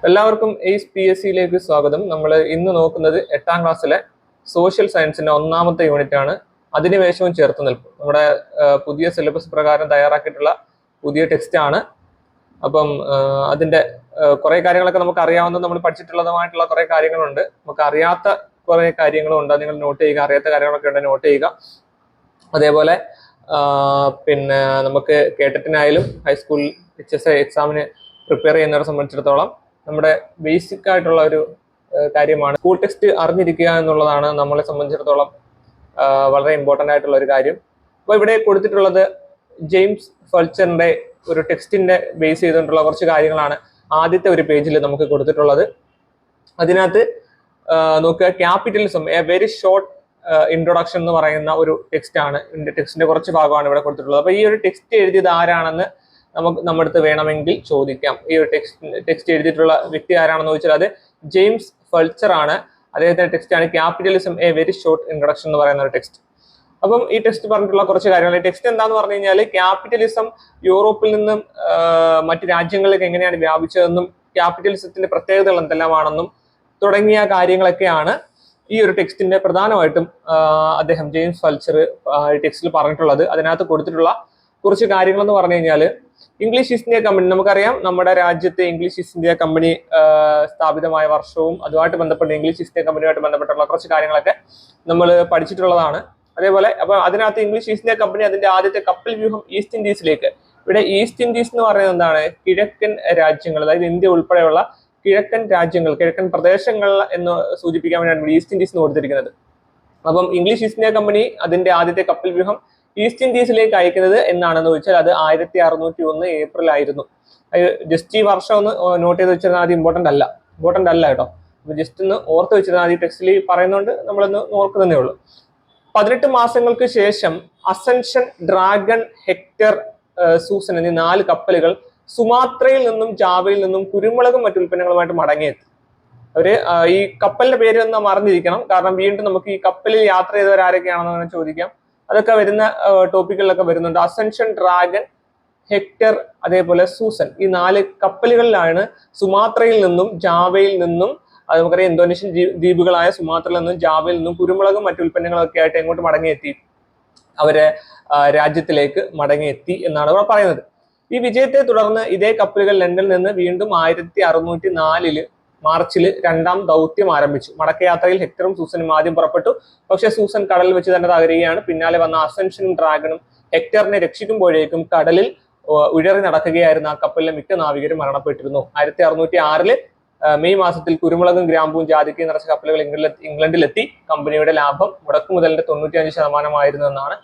എല്ലാവർക്കും ace P S സിയിലേക്ക് സ്വാഗതം. നമ്മൾ ഇന്ന് നോക്കുന്നത് 8ാം ക്ലാസ്സിലെ സോഷ്യൽ സയൻസിന്റെ ഒന്നാമത്തെ യൂണിറ്റ് ആണ്. അധിനിവേശവും ചേർത്ത് നിൽപ്പും. നമ്മുടെ പുതിയ സിലബസ് പ്രകാരം തയ്യാറാക്കിയിട്ടുള്ള പുതിയ ടെക്സ്റ്റ് ആണ്. അപ്പം അതിന്റെ കുറെ കാര്യങ്ങളൊക്കെ നമുക്ക് അറിയാവുന്ന, നമ്മൾ പഠിച്ചിട്ടുള്ളതുമായിട്ടുള്ള കുറെ കാര്യങ്ങളുണ്ട്. നമുക്ക് അറിയാത്ത കുറെ കാര്യങ്ങളും ഉണ്ട്. നിങ്ങൾ നോട്ട് ചെയ്യുക. അറിയാത്ത കാര്യങ്ങളൊക്കെ ഉണ്ട്, നോട്ട് ചെയ്യുക. അതേപോലെ പിന്നെ നമുക്ക് കേട്ടറ്റിനായാലും ഹൈസ്കൂൾ HSI എക്സാമിന് പ്രിപ്പയർ ചെയ്യുന്നവരെ സംബന്ധിച്ചിടത്തോളം നമ്മുടെ ബേസിക് ആയിട്ടുള്ള ഒരു കാര്യമാണ് സ്കൂൾ ടെക്സ്റ്റ് അറിഞ്ഞിരിക്കുക എന്നുള്ളതാണ് നമ്മളെ സംബന്ധിച്ചിടത്തോളം വളരെ ഇമ്പോർട്ടൻ്റ് ആയിട്ടുള്ള ഒരു കാര്യം. അപ്പോൾ ഇവിടെ കൊടുത്തിട്ടുള്ളത് ജെയിംസ് ഫൾച്ചറിന്റെ ഒരു ടെക്സ്റ്റിന്റെ ബേസ് ചെയ്തുകൊണ്ടുള്ള കുറച്ച് കാര്യങ്ങളാണ് ആദ്യത്തെ ഒരു പേജിൽ നമുക്ക് കൊടുത്തിട്ടുള്ളത്. അതിനകത്ത് നോക്കുക, capitalism a very short introduction എന്ന് പറയുന്ന ഒരു ടെക്സ്റ്റ് ആണ്. ടെക്സ്റ്റിന്റെ കുറച്ച് ഭാഗമാണ് ഇവിടെ കൊടുത്തിട്ടുള്ളത്. അപ്പൊ ഈ ഒരു ടെക്സ്റ്റ് എഴുതിയത് ആരാണെന്ന് നമ്മുടെ അടുത്ത് വേണമെങ്കിൽ ചോദിക്കാം. ഈ ഒരു ടെക്സ്റ്റ് എഴുതിയിട്ടുള്ള വ്യക്തി ആരാണെന്ന് ചോദിച്ചാൽ അത് ജെയിംസ് ഫൾച്ചർ ആണ്. അദ്ദേഹത്തിന്റെ ടെക്സ്റ്റ് ആണ് capitalism a very short introduction എന്ന് പറയുന്ന ഒരു ടെക്സ്റ്റ്. അപ്പം ഈ ടെക്സ്റ്റ് പറഞ്ഞിട്ടുള്ള കുറച്ച് കാര്യങ്ങൾ. ഈ ടെക്സ്റ്റ് എന്താന്ന് പറഞ്ഞു കഴിഞ്ഞാൽ ക്യാപിറ്റലിസം യൂറോപ്പിൽ നിന്നും മറ്റു രാജ്യങ്ങളിലേക്ക് എങ്ങനെയാണ് വ്യാപിച്ചതെന്നും ക്യാപിറ്റലിസത്തിന്റെ പ്രത്യേകതകൾ എന്തെല്ലാമാണെന്നും തുടങ്ങിയ കാര്യങ്ങളൊക്കെയാണ് ഈ ഒരു ടെക്സ്റ്റിന്റെ പ്രധാനമായിട്ടും അദ്ദേഹം ജെയിംസ് ഫൾച്ചർ ടെക്സ്റ്റിൽ പറഞ്ഞിട്ടുള്ളത്. അതിനകത്ത് കൊടുത്തിട്ടുള്ള കുറച്ച് കാര്യങ്ങൾ എന്ന് പറഞ്ഞു കഴിഞ്ഞാൽ ഇംഗ്ലീഷ് ഈസ്റ്റ് ഇന്ത്യ കമ്പനി, നമുക്കറിയാം നമ്മുടെ രാജ്യത്തെ ഇംഗ്ലീഷ് ഈസ്റ്റ് ഇന്ത്യ കമ്പനി സ്ഥാപിതമായ വർഷവും അതുമായിട്ട് ബന്ധപ്പെട്ട് ഇംഗ്ലീഷ് ഈസ്റ്റ് ഇന്ത്യ കമ്പനിയുമായിട്ട് ബന്ധപ്പെട്ടുള്ള കുറച്ച് കാര്യങ്ങളൊക്കെ നമ്മൾ പഠിച്ചിട്ടുള്ളതാണ്. അതേപോലെ അപ്പൊ അതിനകത്ത് ഇംഗ്ലീഷ് ഈസ്റ്റ് ഇന്ത്യ കമ്പനി അതിന്റെ ആദ്യത്തെ കപ്പൽ വ്യൂഹം ഈസ്റ്റ് ഇൻഡീസിലേക്ക്, ഇവിടെ ഈസ്റ്റ് ഇൻഡീസ് എന്ന് പറയുന്നത് എന്താണ്, കിഴക്കൻ രാജ്യങ്ങൾ, അതായത് ഇന്ത്യ ഉൾപ്പെടെയുള്ള കിഴക്കൻ രാജ്യങ്ങൾ, കിഴക്കൻ പ്രദേശങ്ങൾ എന്ന് സൂചിപ്പിക്കാൻ വേണ്ടിയാണ് ഈസ്റ്റ് ഇൻഡീസ് എന്ന് കൊടുത്തിരിക്കുന്നത്. അപ്പം ഇംഗ്ലീഷ് ഈസ്റ്റ് ഇന്ത്യ കമ്പനി അതിന്റെ ആദ്യത്തെ കപ്പൽ വ്യൂഹം ഈസ്റ്റ് ഇൻഡീസിലേക്ക് അയക്കുന്നത് എന്നാണെന്ന് ചോദിച്ചാൽ അത് 1601 ഏപ്രിൽ ആയിരുന്നു. ജസ്റ്റ് ഈ വർഷം ഒന്ന് നോട്ട് ചെയ്ത് വെച്ചിരുന്നാൽ അത് ഇമ്പോർട്ടൻ്റ് അല്ല കേട്ടോ. അപ്പൊ ജസ്റ്റ് ഒന്ന് ഓർത്ത് വെച്ചിരുന്നാൽ ഈ ടെക്സ്റ്റിൽ പറയുന്നതുകൊണ്ട് നമ്മളൊന്ന് ഓർക്കുന്നതേ ഉള്ളൂ. 18 മാസങ്ങൾക്ക് ശേഷം അസെൻഷൻ, ഡ്രാഗൺ, ഹെക്ടർ, സൂസൻ എന്നീ 4 കപ്പലുകൾ സുമാത്രയിൽ നിന്നും ജാവയിൽ നിന്നും കുരുമുളകും മറ്റു ഉൽപ്പന്നങ്ങളുമായിട്ട് മടങ്ങിയെത്തി. അവര് ഈ കപ്പലിന്റെ പേര് ഒന്ന് മറന്നിരിക്കണം, കാരണം വീണ്ടും നമുക്ക് ഈ കപ്പലിൽ യാത്ര ചെയ്തവരാരൊക്കെയാണെന്ന് ചോദിക്കാം. അതൊക്കെ വരുന്ന ടോപ്പിക്കുകളിലൊക്കെ വരുന്നുണ്ട്. അസെൻഷൻ, ഡ്രാഗൺ, ഹെക്ടർ, അതേപോലെ സൂസൻ, ഈ 4 കപ്പലുകളിലാണ് സുമാത്രയിൽ നിന്നും ജാവയിൽ നിന്നും, അത് നമുക്കറിയാം ഇന്തോനേഷ്യൻ ദ്വീപുകളായ സുമാത്രയിൽ നിന്നും ജാവയിൽ നിന്നും കുരുമുളകും മറ്റു ഉൽപ്പന്നങ്ങളൊക്കെ ആയിട്ട് എങ്ങോട്ട് മടങ്ങിയെത്തി, അവരെ രാജ്യത്തിലേക്ക് മടങ്ങിയെത്തി എന്നാണ് ഇവിടെ പറയുന്നത്. ഈ വിജയത്തെ തുടർന്ന് ഇതേ കപ്പലുകൾ ലണ്ടനിൽ നിന്ന് വീണ്ടും 1604 മാർച്ചിൽ 2ാം ദൗത്യം ആരംഭിച്ചു. മടക്കയാത്രയിൽ ഹെക്ടറും സൂസനും ആദ്യം പുറപ്പെട്ടു. പക്ഷേ സൂസൻ കടലിൽ വെച്ച് തന്നെ തകരുകയാണ്. പിന്നാലെ വന്ന അസെൻഷനും ഡ്രാഗണും ഹെക്ടറിനെ രക്ഷിക്കുമ്പോഴേക്കും കടലിൽ ഉഴറി നടക്കുകയായിരുന്ന ആ കപ്പലിലെ മിക്ക നാവികരും മരണപ്പെട്ടിരുന്നു. 1606 മെയ് മാസത്തിൽ കുരുമുളകും ഗ്രാമ്പും ജാതിക്കയും നിറച്ച കപ്പലുകൾ ഇംഗ്ലണ്ടിലെത്തി. കമ്പനിയുടെ ലാഭം മുടക്കുമുതലിന്റെ 95% എന്നാണ്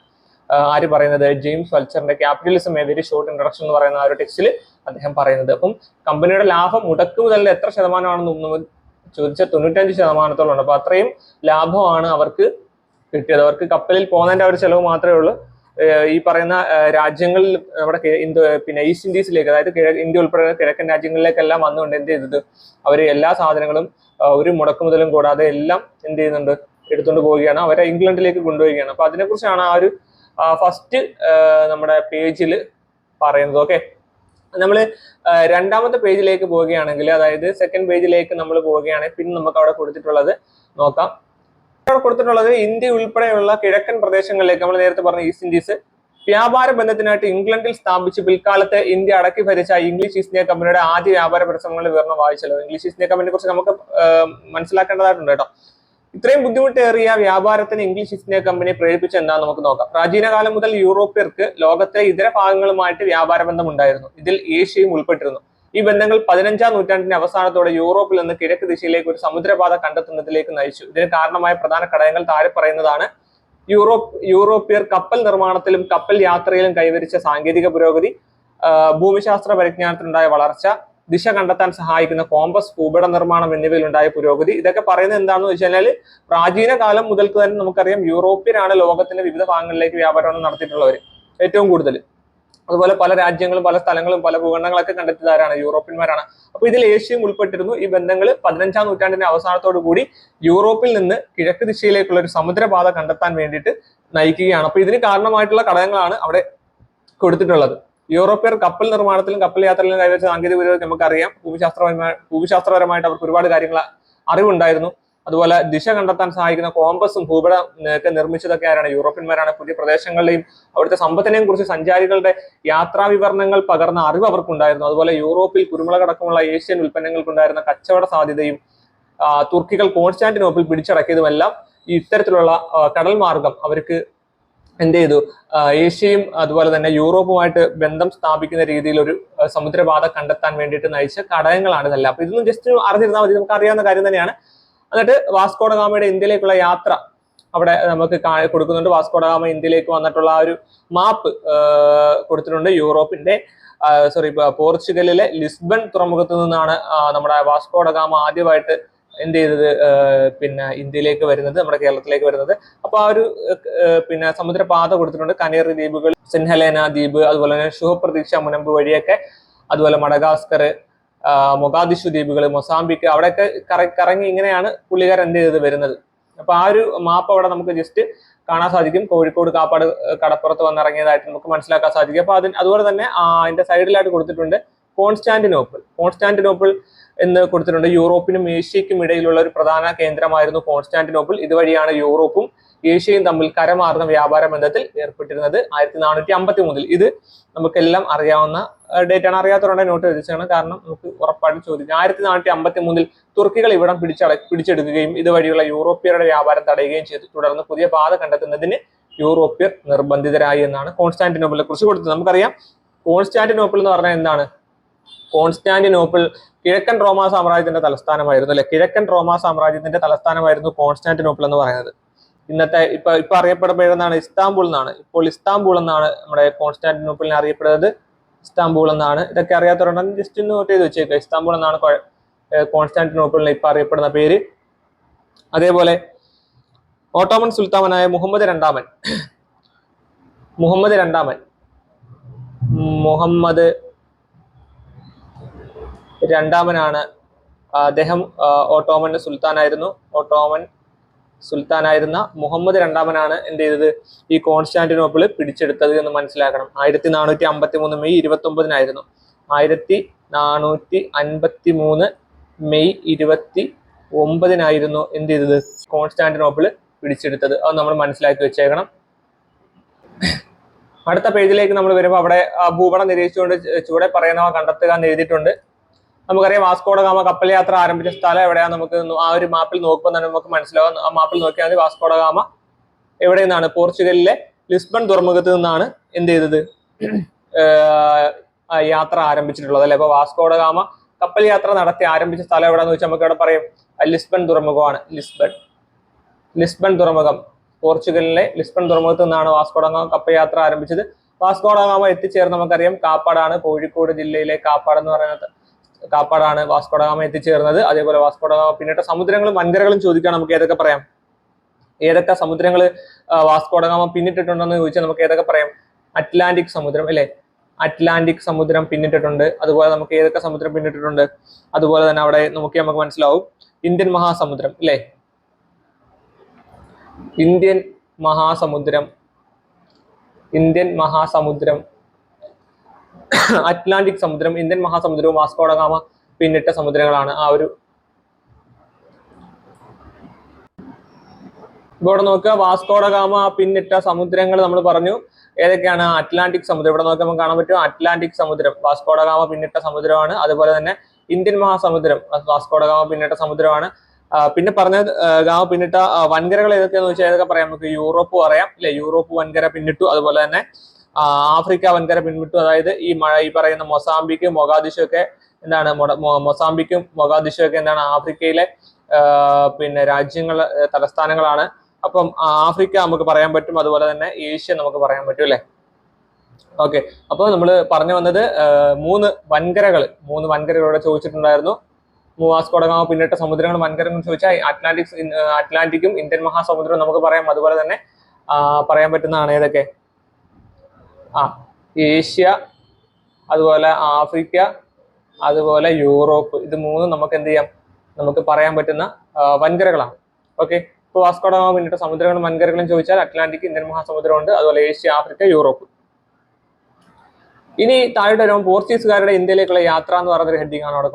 ആര് പറയുന്നത്, ജെയിംസ് ഫൾച്ചറിന്റെ capitalism a very short introduction എന്ന് പറയുന്ന ആ ഒരു ടെക്സ്റ്റിൽ അദ്ദേഹം പറയുന്നത്. അപ്പം കമ്പനിയുടെ ലാഭം മുടക്കുമുതലിൽ എത്ര ശതമാനമാണെന്ന് ചോദിച്ചാൽ 95%. അപ്പൊ അത്രയും ലാഭമാണ് അവർക്ക് കിട്ടിയത്. അവർക്ക് കപ്പലിൽ പോകുന്നതിന്റെ ഒരു ചെലവ് മാത്രമേ ഉള്ളൂ. ഈ പറയുന്ന രാജ്യങ്ങളിൽ നമ്മുടെ പിന്നെ ഈസ്റ്റ് ഇൻഡീസിലേക്ക്, അതായത് ഇന്ത്യ ഉൾപ്പെടെ കിഴക്കൻ രാജ്യങ്ങളിലേക്കെല്ലാം വന്നുകൊണ്ട് എന്ത് ചെയ്തത്, അവര് എല്ലാ സാധനങ്ങളും ഒരു മുടക്കുമുതലും കൂടാതെ എല്ലാം എന്ത് ചെയ്യുന്നുണ്ട്, എടുത്തുകൊണ്ട് പോവുകയാണ്, അവരെ ഇംഗ്ലണ്ടിലേക്ക് കൊണ്ടുപോവുകയാണ്. അപ്പൊ അതിനെക്കുറിച്ചാണ് ആ ഒരു ഫസ്റ്റ് നമ്മുടെ പേജിൽ പറയുന്നത്. ഓക്കെ, നമ്മൾ 2ാമത്തെ പേജിലേക്ക് പോവുകയാണെങ്കിൽ, അതായത് സെക്കൻഡ് പേജിലേക്ക് നമ്മൾ പോവുകയാണെങ്കിൽ പിന്നെ നമുക്ക് അവിടെ കൊടുത്തിട്ടുള്ളത് നോക്കാം. അവിടെ കൊടുത്തിട്ടുള്ളത് ഇന്ത്യ ഉൾപ്പെടെയുള്ള കിഴക്കൻ പ്രദേശങ്ങളിലേക്ക്, നമ്മൾ നേരത്തെ പറഞ്ഞ ഈസ്റ്റ് ഇൻഡീസ്, വ്യാപാര ബന്ധത്തിനായിട്ട് ഇംഗ്ലണ്ടിൽ സ്ഥാപിച്ച് പിൽക്കാലത്ത് ഇന്ത്യ അടക്കി ഭരിച്ച ഇംഗ്ലീഷ് ഈസ്റ്റ് ഇന്ത്യ കമ്പനിയുടെ ആദ്യ വ്യാപാര പരിശ്രമങ്ങളിൽ വിവരണം വായിച്ചല്ലോ. ഇംഗ്ലീഷ് ഈസ്റ്റ് ഇന്ത്യ കമ്പനിയെ കുറിച്ച് നമുക്ക് മനസ്സിലാക്കേണ്ടതായിട്ടുണ്ട് കേട്ടോ. ഇത്രയും ബുദ്ധിമുട്ടേറിയ വ്യാപാരത്തിന് ഇംഗ്ലീഷ് ഈസ്റ്റ് ഇന്ത്യ കമ്പനി പ്രേരിപ്പിച്ച എന്താണെന്ന് നമുക്ക് നോക്കാം. പ്രാചീനകാലം മുതൽ യൂറോപ്യർക്ക് ലോകത്തെ ഇതര ഭാഗങ്ങളുമായിട്ട് വ്യാപാര ബന്ധം ഉണ്ടായിരുന്നു. ഇതിൽ ഏഷ്യയും ഉൾപ്പെട്ടിരുന്നു. ഈ ബന്ധങ്ങൾ 15ാം നൂറ്റാണ്ടിന്റെ അവസാനത്തോടെ യൂറോപ്പിൽ നിന്ന് കിഴക്ക് ദിശയിലേക്ക് ഒരു സമുദ്രപാത കണ്ടെത്തുന്നതിലേക്ക് നയിച്ചു. ഇതിന് കാരണമായ പ്രധാന ഘടകങ്ങൾ താഴെ പറയുന്നതാണ്. യൂറോപ്യർ കപ്പൽ നിർമ്മാണത്തിലും കപ്പൽ യാത്രയിലും കൈവരിച്ച സാങ്കേതിക പുരോഗതി, ഭൂമിശാസ്ത്ര പരിജ്ഞാനത്തിലുണ്ടായ വളർച്ച, ദിശ കണ്ടെത്താൻ സഹായിക്കുന്ന കോമ്പസ്, ഭൂപട നിർമ്മാണം എന്നിവയിലുണ്ടായ പുരോഗതി. ഇതൊക്കെ പറയുന്നത് എന്താണെന്ന് വെച്ചാൽ പ്രാചീന കാലം മുതൽക്ക് തന്നെ നമുക്കറിയാം യൂറോപ്യനാണ് ലോകത്തിന്റെ വിവിധ ഭാഗങ്ങളിലേക്ക് വ്യാപാരം നടത്തിയിട്ടുള്ളവർ ഏറ്റവും കൂടുതൽ. അതുപോലെ പല രാജ്യങ്ങളും പല സ്ഥലങ്ങളും പല ഭൂഖണ്ഡങ്ങളൊക്കെ കണ്ടെത്തിയതാരാണ്, യൂറോപ്യന്മാരാണ്. അപ്പൊ ഇതിൽ ഏഷ്യയും ഉൾപ്പെട്ടിരുന്നു. ഈ ബന്ധങ്ങൾ 15ാം നൂറ്റാണ്ടിന്റെ അവസാനത്തോടു കൂടി യൂറോപ്പിൽ നിന്ന് കിഴക്ക് ദിശയിലേക്കുള്ള ഒരു സമുദ്രപാത കണ്ടെത്താൻ വേണ്ടിയിട്ട് നയിക്കുകയാണ്. അപ്പൊ ഇതിന് കാരണമായിട്ടുള്ള ഘടകങ്ങളാണ് അവിടെ കൊടുത്തിട്ടുള്ളത്. യൂറോപ്യർ കപ്പൽ നിർമ്മാണത്തിലും കപ്പൽ യാത്രയിലും കൈവരിച്ച സാങ്കേതിക പുരോഗതി നമുക്കറിയാം. ഭൂമിശാസ്ത്രപരമായിട്ട് അവർക്ക് ഒരുപാട് കാര്യങ്ങൾ അറിവുണ്ടായിരുന്നു. അതുപോലെ ദിശ കണ്ടെത്താൻ സഹായിക്കുന്ന കോമ്പസും ഭൂപടം ഒക്കെ നിർമ്മിച്ചതൊക്കെ ആരാണ്? യൂറോപ്യന്മാരാണ്. പുതിയ പ്രദേശങ്ങളിലെയും അവിടുത്തെ സമ്പത്തിനെയും കുറിച്ച് സഞ്ചാരികളുടെ യാത്രാ വിവരണങ്ങൾ പകർന്ന അറിവ് അവർക്കുണ്ടായിരുന്നു. അതുപോലെ യൂറോപ്പിൽ കുരുമുളകടക്കമുള്ള ഏഷ്യൻ ഉൽപ്പന്നങ്ങൾക്കുണ്ടായിരുന്ന കച്ചവട സാധ്യതയും തുർക്കികൾ കോൺസ്റ്റാന്റിനോപ്പിൾ പിടിച്ചടക്കിയതുമെല്ലാം ഇത്തരത്തിലുള്ള കടൽ മാർഗം അവർക്ക് എന്ത് ചെയ്തു? ഏഷ്യയും അതുപോലെ തന്നെ യൂറോപ്പുമായിട്ട് ബന്ധം സ്ഥാപിക്കുന്ന രീതിയിൽ ഒരു സമുദ്രപാത കണ്ടെത്താൻ വേണ്ടിയിട്ട് നയിച്ച ഘടകങ്ങളാണ് ഇതെല്ലാം. അപ്പൊ ഇതൊന്നും ജസ്റ്റ് അറിഞ്ഞിരുന്നാൽ മതി, നമുക്ക് അറിയാവുന്ന കാര്യം തന്നെയാണ്. എന്നിട്ട് വാസ്കോഡ ഗാമയുടെ ഇന്ത്യയിലേക്കുള്ള യാത്ര അവിടെ നമുക്ക് കൊടുക്കുന്നുണ്ട്. വാസ്കോഡ ഗാമ ഇന്ത്യയിലേക്ക് വന്നിട്ടുള്ള ആ ഒരു മാപ്പ് കൊടുത്തിട്ടുണ്ട്. യൂറോപ്പിന്റെ പോർച്ചുഗലിലെ ലിസ്ബൺ തുറമുഖത്ത് നിന്നാണ് നമ്മുടെ വാസ്കോഡ ഗാമ ആദ്യമായിട്ട് എന്ത് ചെയ്തത്? പിന്നെ ഇന്ത്യയിലേക്ക് വരുന്നത്, നമ്മുടെ കേരളത്തിലേക്ക് വരുന്നത്. അപ്പൊ ആ ഒരു പിന്നെ സമുദ്രപാത കൊടുത്തിട്ടുണ്ട്. കനേറി ദ്വീപുകൾ, സെന്റ് ഹെലേന ദ്വീപ്, അതുപോലെ തന്നെ ശുഭപ്രതീക്ഷ മുനമ്പ് വഴിയൊക്കെ, അതുപോലെ മഡഗാസ്കർ, മൊഗാദിഷു ദ്വീപുകൾ, മൊസാംബിക്ക്, അവിടെയൊക്കെ കറങ്ങി ഇങ്ങനെയാണ് പുള്ളിക്കാരൻ എന്ത് ചെയ്തത് വരുന്നത്. അപ്പൊ ആ ഒരു മാപ്പ് അവിടെ നമുക്ക് ജസ്റ്റ് കാണാൻ സാധിക്കും. കോഴിക്കോട് കാപ്പാട് കടപ്പുറത്ത് വന്നിറങ്ങിയതായിട്ട് നമുക്ക് മനസ്സിലാക്കാൻ സാധിക്കും. അപ്പൊ അതുപോലെ തന്നെ അതിന്റെ സൈഡിലായിട്ട് കൊടുത്തിട്ടുണ്ട് കോൺസ്റ്റാന്റിനോപ്പിൾ എന്ന് കൊടുത്തിട്ടുണ്ട്. യൂറോപ്പിനും ഏഷ്യയ്ക്കും ഇടയിലുള്ള ഒരു പ്രധാന കേന്ദ്രമായിരുന്നു കോൺസ്റ്റാന്റിനോപ്പിൾ. ഇതുവഴിയാണ് യൂറോപ്പും ഏഷ്യയും തമ്മിൽ കരമാർഗം വ്യാപാര ബന്ധത്തിൽ ഏർപ്പെട്ടിരുന്നത് 1453. ഇത് നമുക്കെല്ലാം അറിയാവുന്ന ഡേറ്റ് ആണ്. അറിയാത്തവരുടെ നോട്ട് എഴുതിച്ചാണ്, കാരണം നമുക്ക് ഉറപ്പായിട്ട് ചോദിക്കും. 1453 തുർക്കികൾ ഇവിടം പിടിച്ചെടുക്കുകയും ഇതുവഴിയുള്ള യൂറോപ്യരുടെ വ്യാപാരം തടയുകയും ചെയ്തു. തുടർന്ന് പുതിയ പാത കണ്ടെത്തുന്നതിന് യൂറോപ്യർ നിർബന്ധിതരായി എന്നാണ് കോൺസ്റ്റാന്റിനോപ്പിളിനെ കുറിച്ച് കൊടുത്തത്. നമുക്കറിയാം കോൺസ്റ്റാന്റിനോപ്പിൾ എന്ന് പറഞ്ഞാൽ എന്താണ്? കോൺസ്റ്റാന്റിനോപ്പിൾ കിഴക്കൻ റോമാ സാമ്രാജ്യത്തിന്റെ തലസ്ഥാനമായിരുന്നു, അല്ലെ? കിഴക്കൻ റോമാ സാമ്രാജ്യത്തിന്റെ തലസ്ഥാനമായിരുന്നു കോൺസ്റ്റാന്റിനോപ്പിൾ എന്ന് പറയുന്നത്. ഇന്നത്തെ ഇപ്പൊ അറിയപ്പെടുന്നത് ഇസ്താംബുൾ എന്നാണ്. ഇപ്പോൾ ഇസ്താംബുൾ എന്നാണ് നമ്മുടെ കോൺസ്റ്റാന്റിനോപ്പിളിനെ അറിയപ്പെടുന്നത്. ഇസ്താംബുൾ എന്നാണ്. ഇതൊക്കെ അറിയാത്തവരുണ്ടെങ്കിൽ ജസ്റ്റ് ഒന്ന് നോട്ട് ചെയ്ത് വെച്ചേക്കുക. ഇസ്താംബുൾ എന്നാണ് കോൺസ്റ്റാന്റിനോപ്പിളിനെ ഇപ്പൊ അറിയപ്പെടുന്ന പേര്. അതേപോലെ ഓട്ടോമൻ സുൽത്താനായ മുഹമ്മദ് രണ്ടാമനാണ്. അദ്ദേഹം ഓട്ടോമൻ സുൽത്താനായിരുന്ന മുഹമ്മദ് രണ്ടാമനാണ് എന്ത് ചെയ്തത്? ഈ കോൺസ്റ്റാന്റിനോപ്പിൾ പിടിച്ചെടുത്തത് എന്ന് മനസ്സിലാക്കണം. 1453 മെയ് 29-നായിരുന്നു. 1453 മെയ് 29-നായിരുന്നു എന്ത് ചെയ്തത്? കോൺസ്റ്റാന്റിനോപ്പിൾ പിടിച്ചെടുത്തത്. അത് നമ്മൾ മനസ്സിലാക്കി വെച്ചേക്കണം. അടുത്ത പേജിലേക്ക് നമ്മൾ വരുമ്പോൾ അവിടെ ഭൂപടം നിരീക്ഷിച്ചുകൊണ്ട് ചുവടെ പറയുന്നവ കണ്ടെത്തുക എന്ന് എഴുതിയിട്ടുണ്ട്. നമുക്കറിയാം വാസ്കോഡ ഗാമ കപ്പൽ യാത്ര ആരംഭിച്ച സ്ഥലം എവിടെയാണ്? നമുക്ക് ആ ഒരു മാപ്പിൽ നോക്കുമ്പോൾ തന്നെ നമുക്ക് മനസ്സിലാവും. ആ മാപ്പിൽ നോക്കിയാൽ മതി. വാസ്കോഡ ഗാമ എവിടെ നിന്നാണ്? പോർച്ചുഗലിലെ ലിസ്ബൺ തുറമുഖത്ത് നിന്നാണ് എന്ത് ചെയ്തത്? യാത്ര ആരംഭിച്ചിട്ടുള്ളത്, അല്ലെ? അപ്പൊ വാസ്കോഡ ഗാമ കപ്പൽ യാത്ര നടത്തി ആരംഭിച്ച സ്ഥലം എവിടെയാന്ന് വെച്ചാൽ നമുക്ക് ഇവിടെ പറയും ലിസ്ബൺ തുറമുഖമാണ്. ലിസ്ബൺ തുറമുഖം, പോർച്ചുഗലിലെ ലിസ്ബൺ തുറമുഖത്ത് നിന്നാണ് വാസ്കോഡ ഗാമ കപ്പൽ യാത്ര ആരംഭിച്ചത്. വാസ്കോഡ ഗാമ എത്തിച്ചേർന്ന് നമുക്കറിയാം കാപ്പാടാണ്. കോഴിക്കോട് ജില്ലയിലെ കാപ്പാട് എന്ന് പറയുന്നത് കാപ്പാടാണ് വാസ്കോഡ ഗാമ എത്തിച്ചേർന്നത്. അതേപോലെ വാസ്കോഡ ഗാമ പിന്നിട്ട സമുദ്രങ്ങളും വൻകരകളും ചോദിക്കാൻ നമുക്ക് ഏതൊക്കെ പറയാം? ഏതൊക്കെ സമുദ്രങ്ങൾ വാസ്കോഡ ഗാമ പിന്നിട്ടിട്ടുണ്ടെന്ന് ചോദിച്ചാൽ നമുക്ക് ഏതൊക്കെ പറയാം? അറ്റ്ലാന്റിക് സമുദ്രം, അല്ലെ? അറ്റ്ലാന്റിക് സമുദ്രം പിന്നിട്ടിട്ടുണ്ട്. അതുപോലെ നമുക്ക് ഏതൊക്കെ സമുദ്രം പിന്നിട്ടിട്ടുണ്ട്? അതുപോലെ തന്നെ അവിടെ നോക്കിയാൽ നമുക്ക് മനസ്സിലാവും ഇന്ത്യൻ മഹാസമുദ്രം, അല്ലെ? ഇന്ത്യൻ മഹാസമുദ്രം, അറ്റ്ലാന്റിക് സമുദ്രം, ഇന്ത്യൻ മഹാസമുദ്രവും വാസ്കോഡ ഗാമ പിന്നിട്ട സമുദ്രങ്ങളാണ്. ആ ഒരു ഇവിടെ നോക്കുക, വാസ്കോഡ ഗാമ പിന്നിട്ട സമുദ്രങ്ങൾ നമ്മൾ പറഞ്ഞു. ഏതൊക്കെയാണ്? അറ്റ്ലാന്റിക് സമുദ്രം. ഇവിടെ നോക്കി നമുക്ക് കാണാൻ പറ്റും അറ്റ്ലാന്റിക് സമുദ്രം വാസ്കോഡ ഗാമ പിന്നിട്ട സമുദ്രമാണ്. അതുപോലെ തന്നെ ഇന്ത്യൻ മഹാസമുദ്രം വാസ്കോഡ ഗാമ പിന്നിട്ട സമുദ്രമാണ്. പിന്നെ പറഞ്ഞ ഗാമ പിന്നിട്ട വൻകരകൾ ഏതൊക്കെയാന്ന് വെച്ചാൽ ഏതൊക്കെ പറയാം? നമുക്ക് യൂറോപ്പ് പറയാം, അല്ലെ? യൂറോപ്പ് വൻകര പിന്നിട്ടു. അതുപോലെ തന്നെ ആഫ്രിക്ക വൻകര പിന്നിട്ടു. അതായത് ഈ പറയുന്ന മൊസാംബിക്ക്, മൊഗാദിഷു ഒക്കെ എന്താണ്? മൊസാംബിക്കും മൊഗാദിഷു ഒക്കെ എന്താണ്? ആഫ്രിക്കയിലെ പിന്നെ തലസ്ഥാനങ്ങളാണ്. അപ്പം ആഫ്രിക്ക നമുക്ക് പറയാൻ പറ്റും. അതുപോലെ തന്നെ ഏഷ്യ നമുക്ക് പറയാൻ പറ്റും, അല്ലെ? ഓക്കെ, അപ്പോൾ നമ്മൾ പറഞ്ഞു വന്നത് മൂന്ന് വൻകരകളോടെ ചോദിച്ചിട്ടുണ്ടായിരുന്നു. വാസ്കോഡ ഗാമ പിന്നിട്ട സമുദ്രങ്ങൾ വൻകരങ്ങൾ ചോദിച്ചാൽ അറ്റ്ലാന്റിക്കും ഇന്ത്യൻ മഹാസമുദ്രവും നമുക്ക് പറയാം. അതുപോലെ തന്നെ പറയാൻ പറ്റുന്നതാണ് ഏതൊക്കെ? ഏഷ്യ, അതുപോലെ ആഫ്രിക്ക, അതുപോലെ യൂറോപ്പ്. ഇത് മൂന്നും നമുക്ക് എന്ത് ചെയ്യാം? നമുക്ക് പറയാൻ പറ്റുന്ന വൻകരകളാണ്. ഓക്കെ, ഇപ്പോൾ വാസ്കോഡ ഗാമ പിന്നിട്ട സമുദ്രങ്ങളും വൻകരകളും ചോദിച്ചാൽ അറ്റ്ലാന്റിക്, ഇന്ത്യൻ മഹാസമുദ്രം ഉണ്ട്. അതുപോലെ ഏഷ്യ, ആഫ്രിക്ക, യൂറോപ്പ്. ഇനി താഴോട്ട് വരുമ്പോൾ പോർച്ചുഗീസുകാരുടെ ഇന്ത്യയിലേക്കുള്ള യാത്ര എന്ന് പറയുന്ന ഒരു ഹെഡിങ് ആണ് അവിടെ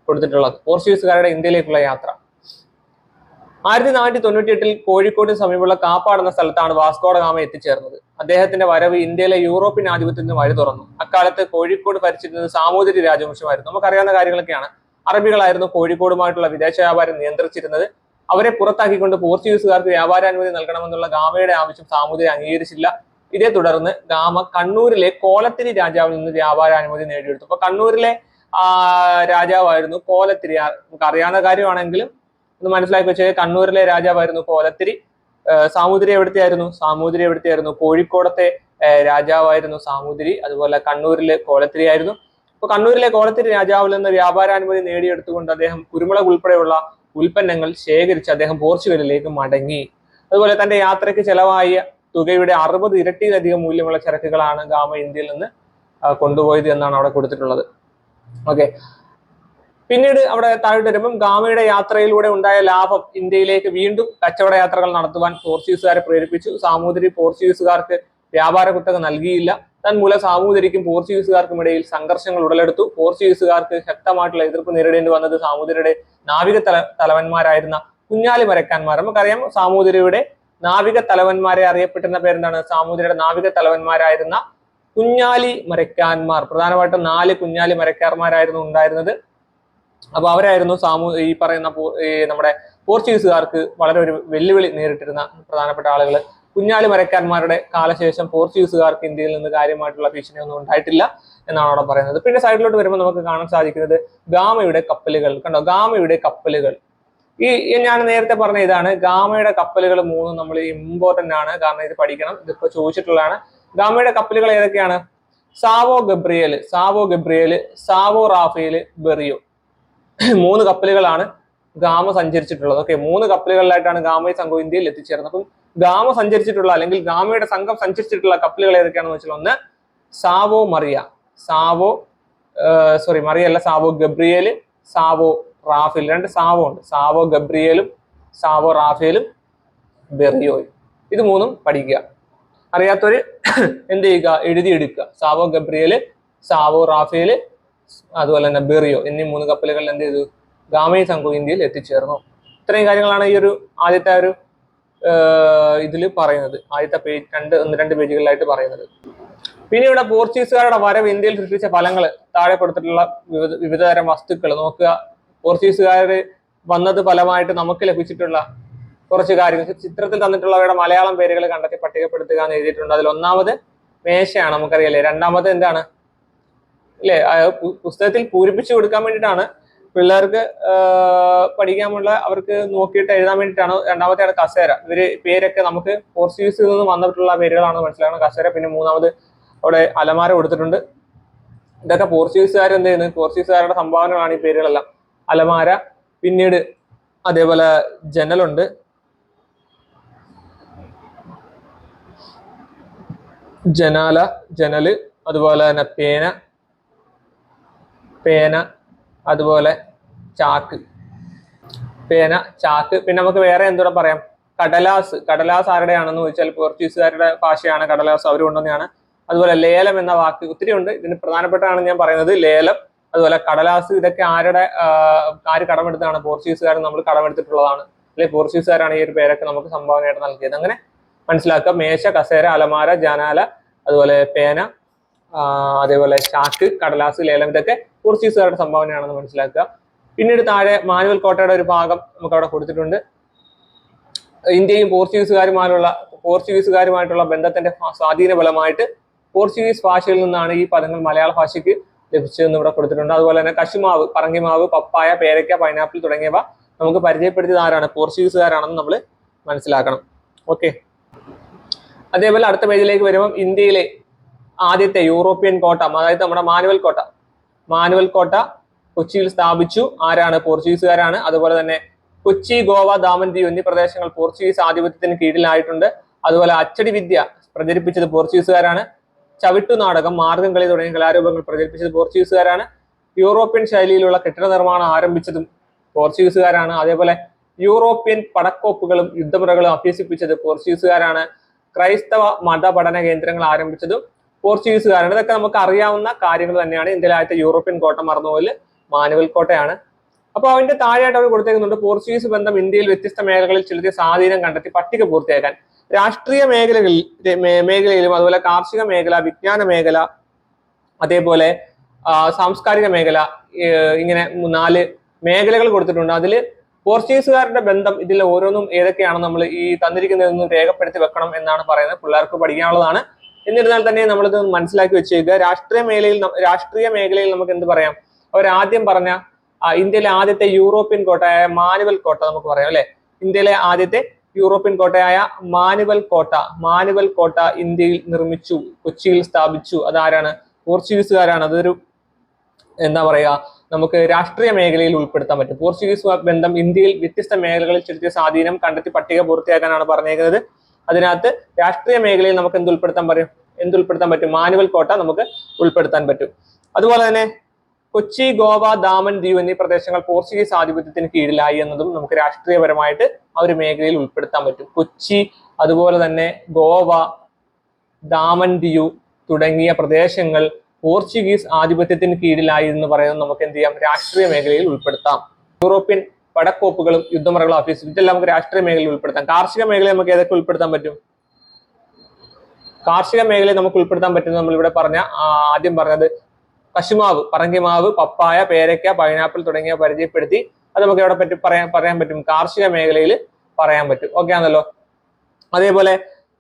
കൊടുത്തിട്ടുള്ളത്. പോർച്ചുഗീസുകാരുടെ ഇന്ത്യയിലേക്കുള്ള യാത്ര. 1498 കോഴിക്കോട് സമീപമുള്ള കാപ്പാട് എന്ന സ്ഥലത്താണ് വാസ്കോ ഡ ഗാമ എത്തിച്ചേർന്നത്. അദ്ദേഹത്തിന്റെ വരവ് ഇന്ത്യയിലെ യൂറോപ്യൻ ആധിപത്യത്തിന് വഴി തുറന്നു. അക്കാലത്ത് കോഴിക്കോട് ഭരിച്ചിരുന്നത് സാമൂതിരി രാജവംശമായിരുന്നു. നമുക്കറിയാവുന്ന കാര്യങ്ങളൊക്കെയാണ്. അറബികളായിരുന്നു കോഴിക്കോടുമായിട്ടുള്ള വിദേശ വ്യാപാരം നിയന്ത്രിച്ചിരുന്നത്. അവരെ പുറത്താക്കിക്കൊണ്ട് പോർച്ചുഗീസുകാർക്ക് വ്യാപാരാനുമതി നൽകണമെന്നുള്ള ഗാമയുടെ ആവശ്യം സാമൂതിരി അംഗീകരിച്ചില്ല. ഇതേ തുടർന്ന് ഗാമ കണ്ണൂരിലെ കോലത്തിരി രാജാവിൽ നിന്ന് വ്യാപാരാനുമതി നേടിയെടുത്തു. അപ്പൊ കണ്ണൂരിലെ രാജാവായിരുന്നു കോലത്തിരി. നമുക്ക് അറിയാവുന്ന കാര്യമാണെങ്കിലും ഒന്ന് മനസ്സിലാക്കി വെച്ചാൽ കണ്ണൂരിലെ രാജാവായിരുന്നു കോലത്തിരി. സാമൂതിരി എവിടുത്തെയായിരുന്നു? കോഴിക്കോടത്തെ രാജാവായിരുന്നു സാമൂതിരി. അതുപോലെ കണ്ണൂരിലെ കോലത്തിരി ആയിരുന്നു. അപ്പൊ കണ്ണൂരിലെ കോലത്തിരി രാജാവിൽ നിന്ന് വ്യാപാരാനുമതി നേടിയെടുത്തുകൊണ്ട് അദ്ദേഹം കുരുമുളക് ഉൾപ്പെടെയുള്ള ഉൽപ്പന്നങ്ങൾ ശേഖരിച്ച് അദ്ദേഹം പോർച്ചുഗലിലേക്ക് മടങ്ങി. അതുപോലെ തന്റെ യാത്രയ്ക്ക് ചെലവായ തുകയുടെ 60 ഇരട്ടിയിലധികം മൂല്യമുള്ള ചരക്കുകളാണ് ഗാമ ഇന്ത്യയിൽ നിന്ന് കൊണ്ടുപോയത് എന്നാണ് അവിടെ കൊടുത്തിട്ടുള്ളത്. ഓക്കെ, പിന്നീട് അവിടെ താഴോട്ട് വരുമ്പം ഗാമയുടെ യാത്രയിലൂടെ ഉണ്ടായ ലാഭം ഇന്ത്യയിലേക്ക് വീണ്ടും കച്ചവട യാത്രകൾ നടത്തുവാൻ പോർച്ചുഗീസുകാരെ പ്രേരിപ്പിച്ചു. സാമൂതിരി പോർച്ചുഗീസുകാർക്ക് വ്യാപാര കുത്തക നൽകിയില്ല. തന്മൂലം സാമൂതിരിക്കും പോർച്ചുഗീസുകാർക്കും ഇടയിൽ സംഘർഷങ്ങൾ ഉടലെടുത്തു. പോർച്ചുഗീസുകാർക്ക് ശക്തമായിട്ടുള്ള എതിർപ്പ് നേരിടേണ്ടി വന്നത് സാമൂതിരിയുടെ നാവിക തലവന്മാരായിരുന്ന കുഞ്ഞാലി മരക്കാന്മാർ. നമുക്കറിയാം സാമൂതിരിയുടെ നാവിക തലവന്മാരെ അറിയപ്പെട്ടിരുന്ന പേരെന്താണ്? സാമൂതിരിയുടെ നാവിക തലവന്മാരായിരുന്ന കുഞ്ഞാലി മരക്കാന്മാർ. പ്രധാനമായിട്ടും 4 കുഞ്ഞാലി മരക്കാർമാരായിരുന്നു ഉണ്ടായിരുന്നത്. അപ്പൊ അവരായിരുന്നു ഈ പറയുന്ന നമ്മുടെ പോർച്ചുഗീസുകാർക്ക് വളരെ ഒരു വെല്ലുവിളി നേരിട്ടിരുന്ന പ്രധാനപ്പെട്ട ആളുകൾ. കുഞ്ഞാലി മരക്കാന്മാരുടെ കാലശേഷം പോർച്ചുഗീസുകാർക്ക് ഇന്ത്യയിൽ നിന്ന് കാര്യമായിട്ടുള്ള ഭീഷണിയൊന്നും ഉണ്ടായിട്ടില്ല എന്നാണ് അവിടെ പറയുന്നത്. പിന്നെ സൈഡിലോട്ട് വരുമ്പോൾ നമുക്ക് കാണാൻ സാധിക്കുന്നത് ഗാമയുടെ കപ്പലുകൾ. കണ്ടോ, ഗാമയുടെ കപ്പലുകൾ. ഞാൻ നേരത്തെ പറഞ്ഞ ഇതാണ്. ഗാമയുടെ കപ്പലുകൾ 3 നമ്മൾ ഇമ്പോർട്ടന്റ് ആണ്, കാരണം ഇത് പഠിക്കണം. ഇതിപ്പോ ചോദിച്ചിട്ടുള്ളതാണ്. ഗാമയുടെ കപ്പലുകൾ ഏതൊക്കെയാണ്? Sao Gabriel, Sao Rafael, Berrio. 3 കപ്പലുകളാണ് ഗാമ സഞ്ചരിച്ചിട്ടുള്ളത്. ഓക്കെ, 3 കപ്പലുകളിലായിട്ടാണ് ഗാമ സംഘം ഇന്ത്യയിൽ എത്തിച്ചേർന്നത്. അപ്പം ഗാമ സഞ്ചരിച്ചിട്ടുള്ള അല്ലെങ്കിൽ ഗാമയുടെ സംഘം സഞ്ചരിച്ചിട്ടുള്ള കപ്പലുകൾ ഏതൊക്കെയാണെന്ന് വെച്ചാൽ, ഒന്ന് Sao Maria, Sao Gabriel, Sao Rafael. 2 Sao ഉണ്ട്. സാവോ ഗബ്രിയേലും സാവോ റാഫേലും ബെറിയോയും. ഇത് 3ഉം പഠിക്കുക. അറിയാത്തവര് എന്ത് ചെയ്യുക? എഴുതിയെടുക്കുക. സാവോ ഗബ്രിയേല്, സാവോ റാഫേല്, അതുപോലെ തന്നെ ബെറിയോ എന്നീ 3 കപ്പലുകളിൽ എന്ത് ചെയ്തു? ഗാമയും സംഘവും ഇന്ത്യയിൽ എത്തിച്ചേർന്നു. ഇത്രയും കാര്യങ്ങളാണ് ഈ ഒരു ആദ്യത്തെ ഒരു ഇതിൽ പറയുന്നത്. ആദ്യത്തെ പേജ് 2 പേജുകളിലായിട്ട് പറയുന്നത്. പിന്നെ ഇവിടെ പോർച്ചുഗീസുകാരുടെ വരവ് ഇന്ത്യയിൽ സൃഷ്ടിച്ച ഫലങ്ങൾ താഴെ കൊടുത്തിട്ടുള്ള വിവിധ തരം വസ്തുക്കൾ നോക്കുക. പോർച്ചുഗീസുകാർ വന്നത് ഫലമായിട്ട് നമുക്ക് ലഭിച്ചിട്ടുള്ള കുറച്ച് കാര്യങ്ങൾ ചിത്രത്തിൽ തന്നിട്ടുള്ളവരുടെ മലയാളം പേരുകൾ കണ്ടെത്തി പട്ടികപ്പെടുത്തുക എന്ന് എഴുതിയിട്ടുണ്ട്. അതിൽ ഒന്നാമത് മേശയാണ്, നമുക്കറിയാലേ. രണ്ടാമത് എന്താണ് അല്ലെ, പുസ്തകത്തിൽ പൂരിപ്പിച്ചു കൊടുക്കാൻ വേണ്ടിയിട്ടാണ്, പിള്ളേർക്ക് പഠിക്കാനുള്ള അവർക്ക് നോക്കിയിട്ട് എഴുതാൻ വേണ്ടിയിട്ടാണ്. രണ്ടാമത്തെയാണ് കസേര. ഇവര് പേരൊക്കെ നമുക്ക് പോർച്ചുഗീസിൽ നിന്ന് വന്നിട്ടുള്ള പേരുകളാണ് മനസ്സിലാക്കണം. കസേര. പിന്നെ 3ാമത് അവിടെ അലമാര കൊടുത്തിട്ടുണ്ട്. ഇതൊക്കെ പോർച്ചുഗീസുകാർ എന്ത് ചെയ്യുന്നത്? പോർച്ചുഗീസുകാരുടെ സംഭാവനകളാണ് ഈ പേരുകളെല്ലാം. അലമാര, പിന്നീട് അതേപോലെ ജനലുണ്ട്, ജനല്, അതുപോലെ തന്നെ പേന, അതുപോലെ ചാക്ക്. പിന്നെ നമുക്ക് വേറെ എന്തുകൂടെ പറയാം? കടലാസ് ആരുടെയാണെന്ന് ചോദിച്ചാൽ പോർച്ചുഗീസുകാരുടെ ഭാഷയാണ് കടലാസ്, അവർ കൊണ്ടുവന്നെയാണ്. അതുപോലെ ലേലം എന്ന വാക്ക് ഒത്തിരി ഉണ്ട്. ഇതിന് പ്രധാനപ്പെട്ടാണ് ഞാൻ പറയുന്നത്. ലേലം, അതുപോലെ കടലാസ്, ഇതൊക്കെ ആര് കടമെടുത്താണ്? പോർച്ചുഗീസുകാർ നമ്മൾ കടമെടുത്തിട്ടുള്ളതാണ്. അല്ലെങ്കിൽ പോർച്ചുഗീസുകാരാണ് ഈ ഒരു പേരൊക്കെ നമുക്ക് സംഭാവനയായിട്ട് നൽകിയത്. അങ്ങനെ മനസ്സിലാക്കുക. മേശ, കസേര, അലമാര, ജനാല, അതുപോലെ പേന, അതേപോലെ ചാക്ക്, കടലാസ്, ലേലം, ഇതൊക്കെ പോർച്ചുഗീസുകാരുടെ സംഭാവനയാണെന്ന് മനസ്സിലാക്കുക. പിന്നീട് താഴെ മാനുവൽ കോട്ടയുടെ ഒരു ഭാഗം നമുക്ക് അവിടെ കൊടുത്തിട്ടുണ്ട്. ഇന്ത്യയും പോർച്ചുഗീസുകാരുമായിട്ടുള്ള ബന്ധത്തിന്റെ സ്വാധീന ഫലമായിട്ട് പോർച്ചുഗീസ് ഭാഷയിൽ നിന്നാണ് ഈ പദങ്ങൾ മലയാള ഭാഷയ്ക്ക് ലഭിച്ചതെന്ന് ഇവിടെ കൊടുത്തിട്ടുണ്ട്. അതുപോലെ തന്നെ കശുമാവ്, പറങ്കിമാവ്, പപ്പായ, പേരയ്ക്ക, പൈനാപ്പിൾ തുടങ്ങിയവ നമുക്ക് പരിചയപ്പെടുത്തിയത് ആരാണ്? പോർച്ചുഗീസുകാരാണെന്ന് നമ്മൾ മനസ്സിലാക്കണം. ഓക്കെ, അതേപോലെ അടുത്ത പേജിലേക്ക് വരുമ്പോൾ ഇന്ത്യയിലെ ആദ്യത്തെ യൂറോപ്യൻ കോട്ട, അതായത് നമ്മുടെ മാനുവൽ കോട്ട കൊച്ചിയിൽ സ്ഥാപിച്ചു. ആരാണ്? പോർച്ചുഗീസുകാരാണ്. അതുപോലെ തന്നെ കൊച്ചി, ഗോവ, ദാമൻ ദ്വീപ് എന്നീ പ്രദേശങ്ങൾ പോർച്ചുഗീസ് ആധിപത്യത്തിന് കീഴിലായിട്ടുണ്ട്. അതുപോലെ അച്ചടി വിദ്യ പ്രചരിപ്പിച്ചത് പോർച്ചുഗീസുകാരാണ്. ചവിട്ടു നാടകം, മാർഗം കളി തുടങ്ങിയ കലാരൂപങ്ങൾ പ്രചരിപ്പിച്ചത് പോർച്ചുഗീസുകാരാണ്. യൂറോപ്യൻ ശൈലിയിലുള്ള കെട്ടിട നിർമ്മാണം ആരംഭിച്ചതും പോർച്ചുഗീസുകാരാണ്. അതേപോലെ യൂറോപ്യൻ പടക്കോപ്പുകളും യുദ്ധമുറകളും അഭ്യസിപ്പിച്ചത് പോർച്ചുഗീസുകാരാണ്. ക്രൈസ്തവ മത പഠന കേന്ദ്രങ്ങൾ ആരംഭിച്ചതും പോർച്ചുഗീസുകാരാണ്. ഇതൊക്കെ നമുക്ക് അറിയാവുന്ന കാര്യങ്ങൾ തന്നെയാണ്. ഇന്ത്യയിലെ ആദ്യത്തെ യൂറോപ്യൻ കോട്ട മറന്നുപോല് മാനുവൽ കോട്ടയാണ്. അപ്പോൾ അതിന്റെ താഴെയായിട്ട് അവർ കൊടുത്തേക്കുന്നുണ്ട് പോർച്ചുഗീസ് ബന്ധം ഇന്ത്യയിൽ വ്യത്യസ്ത മേഖലകളിൽ ചെലുത്തിയ സ്വാധീനം കണ്ടെത്തി പട്ടിക പൂർത്തിയാക്കാൻ. രാഷ്ട്രീയ മേഖലയിലും അതുപോലെ കാർഷിക മേഖല, വിജ്ഞാന മേഖല, അതേപോലെ സാംസ്കാരിക മേഖല, ഇങ്ങനെ 4 മേഖലകൾ കൊടുത്തിട്ടുണ്ട്. അതിൽ പോർച്ചുഗീസുകാരുടെ ബന്ധം ഇതിൽ ഓരോന്നും ഏതൊക്കെയാണെന്ന് നമ്മൾ ഈ തന്നിരിക്കുന്നതൊന്നും രേഖപ്പെടുത്തി വെക്കണം എന്നാണ് പറയുന്നത്. പിള്ളേർക്ക് പഠിക്കാനുള്ളതാണ്. എന്നിരുന്നാൽ തന്നെ നമ്മളിത് മനസ്സിലാക്കി വെച്ചേക്കുക. രാഷ്ട്രീയ മേഖലയിൽ നമുക്ക് എന്ത് പറയാം? അവരാദ്യം പറഞ്ഞ ഇന്ത്യയിലെ ആദ്യത്തെ യൂറോപ്യൻ കോട്ടയായ മാനുവൽ കോട്ട നമുക്ക് പറയാം അല്ലെ. ഇന്ത്യയിലെ ആദ്യത്തെ യൂറോപ്യൻ കോട്ടയായ മാനുവൽ കോട്ട ഇന്ത്യയിൽ നിർമ്മിച്ചു, കൊച്ചിയിൽ സ്ഥാപിച്ചു. അതാരാണ്? പോർച്ചുഗീസുകാരാണ്. അതൊരു എന്താ പറയുക, നമുക്ക് രാഷ്ട്രീയ മേഖലയിൽ ഉൾപ്പെടുത്താൻ പറ്റും. പോർച്ചുഗീസ് ബന്ധം ഇന്ത്യയിൽ വ്യത്യസ്ത മേഖലകളിൽ ചെലുത്തിയ സ്വാധീനം കണ്ടെത്തി പട്ടിക പൂർത്തിയാക്കാനാണ് പറഞ്ഞേക്കുന്നത്. അതിനകത്ത് രാഷ്ട്രീയ മേഖലയിൽ നമുക്ക് എന്തുൾപ്പെടുത്താൻ പറ്റും? മാനുവൽ കോട്ട നമുക്ക് ഉൾപ്പെടുത്താൻ പറ്റും. അതുപോലെ തന്നെ കൊച്ചി, ഗോവ, ദാമൻ, ദ്വീപ് എന്നീ പ്രദേശങ്ങൾ പോർച്ചുഗീസ് ആധിപത്യത്തിന് കീഴിലായി എന്നതും നമുക്ക് രാഷ്ട്രീയപരമായിട്ട് ആ ഒരു മേഖലയിൽ ഉൾപ്പെടുത്താൻ പറ്റും. കൊച്ചി, അതുപോലെ തന്നെ ഗോവ, ദാമൻ, ദ്വീപ് തുടങ്ങിയ പ്രദേശങ്ങൾ പോർച്ചുഗീസ് ആധിപത്യത്തിന് കീഴിലായി എന്ന് പറയുന്നത് നമുക്ക് എന്ത് ചെയ്യാം? രാഷ്ട്രീയ മേഖലയിൽ ഉൾപ്പെടുത്താം. യൂറോപ്യൻ പടക്കോപ്പുകളും യുദ്ധമുറകളും ഓഫീസും ഇതെല്ലാം നമുക്ക് രാഷ്ട്രീയ മേഖലയിൽ ഉൾപ്പെടുത്താം. കാർഷിക മേഖലയിൽ നമുക്ക് ഏതൊക്കെ ഉൾപ്പെടുത്താൻ പറ്റും? കാർഷിക മേഖലയിൽ നമുക്ക് ഉൾപ്പെടുത്താൻ പറ്റുന്നത് നമ്മൾ ഇവിടെ ആദ്യം പറഞ്ഞത് കശുമാവ്, പറങ്കിമാവ്, പപ്പായ, പേരയ്ക്ക, പൈനാപ്പിൾ തുടങ്ങിയ പരിചയപ്പെടുത്തി. അത് നമുക്ക് എവിടെ പറയാൻ പറ്റും? കാർഷിക മേഖലയിൽ പറയാൻ പറ്റും. ഓക്കെ ആണല്ലോ. അതേപോലെ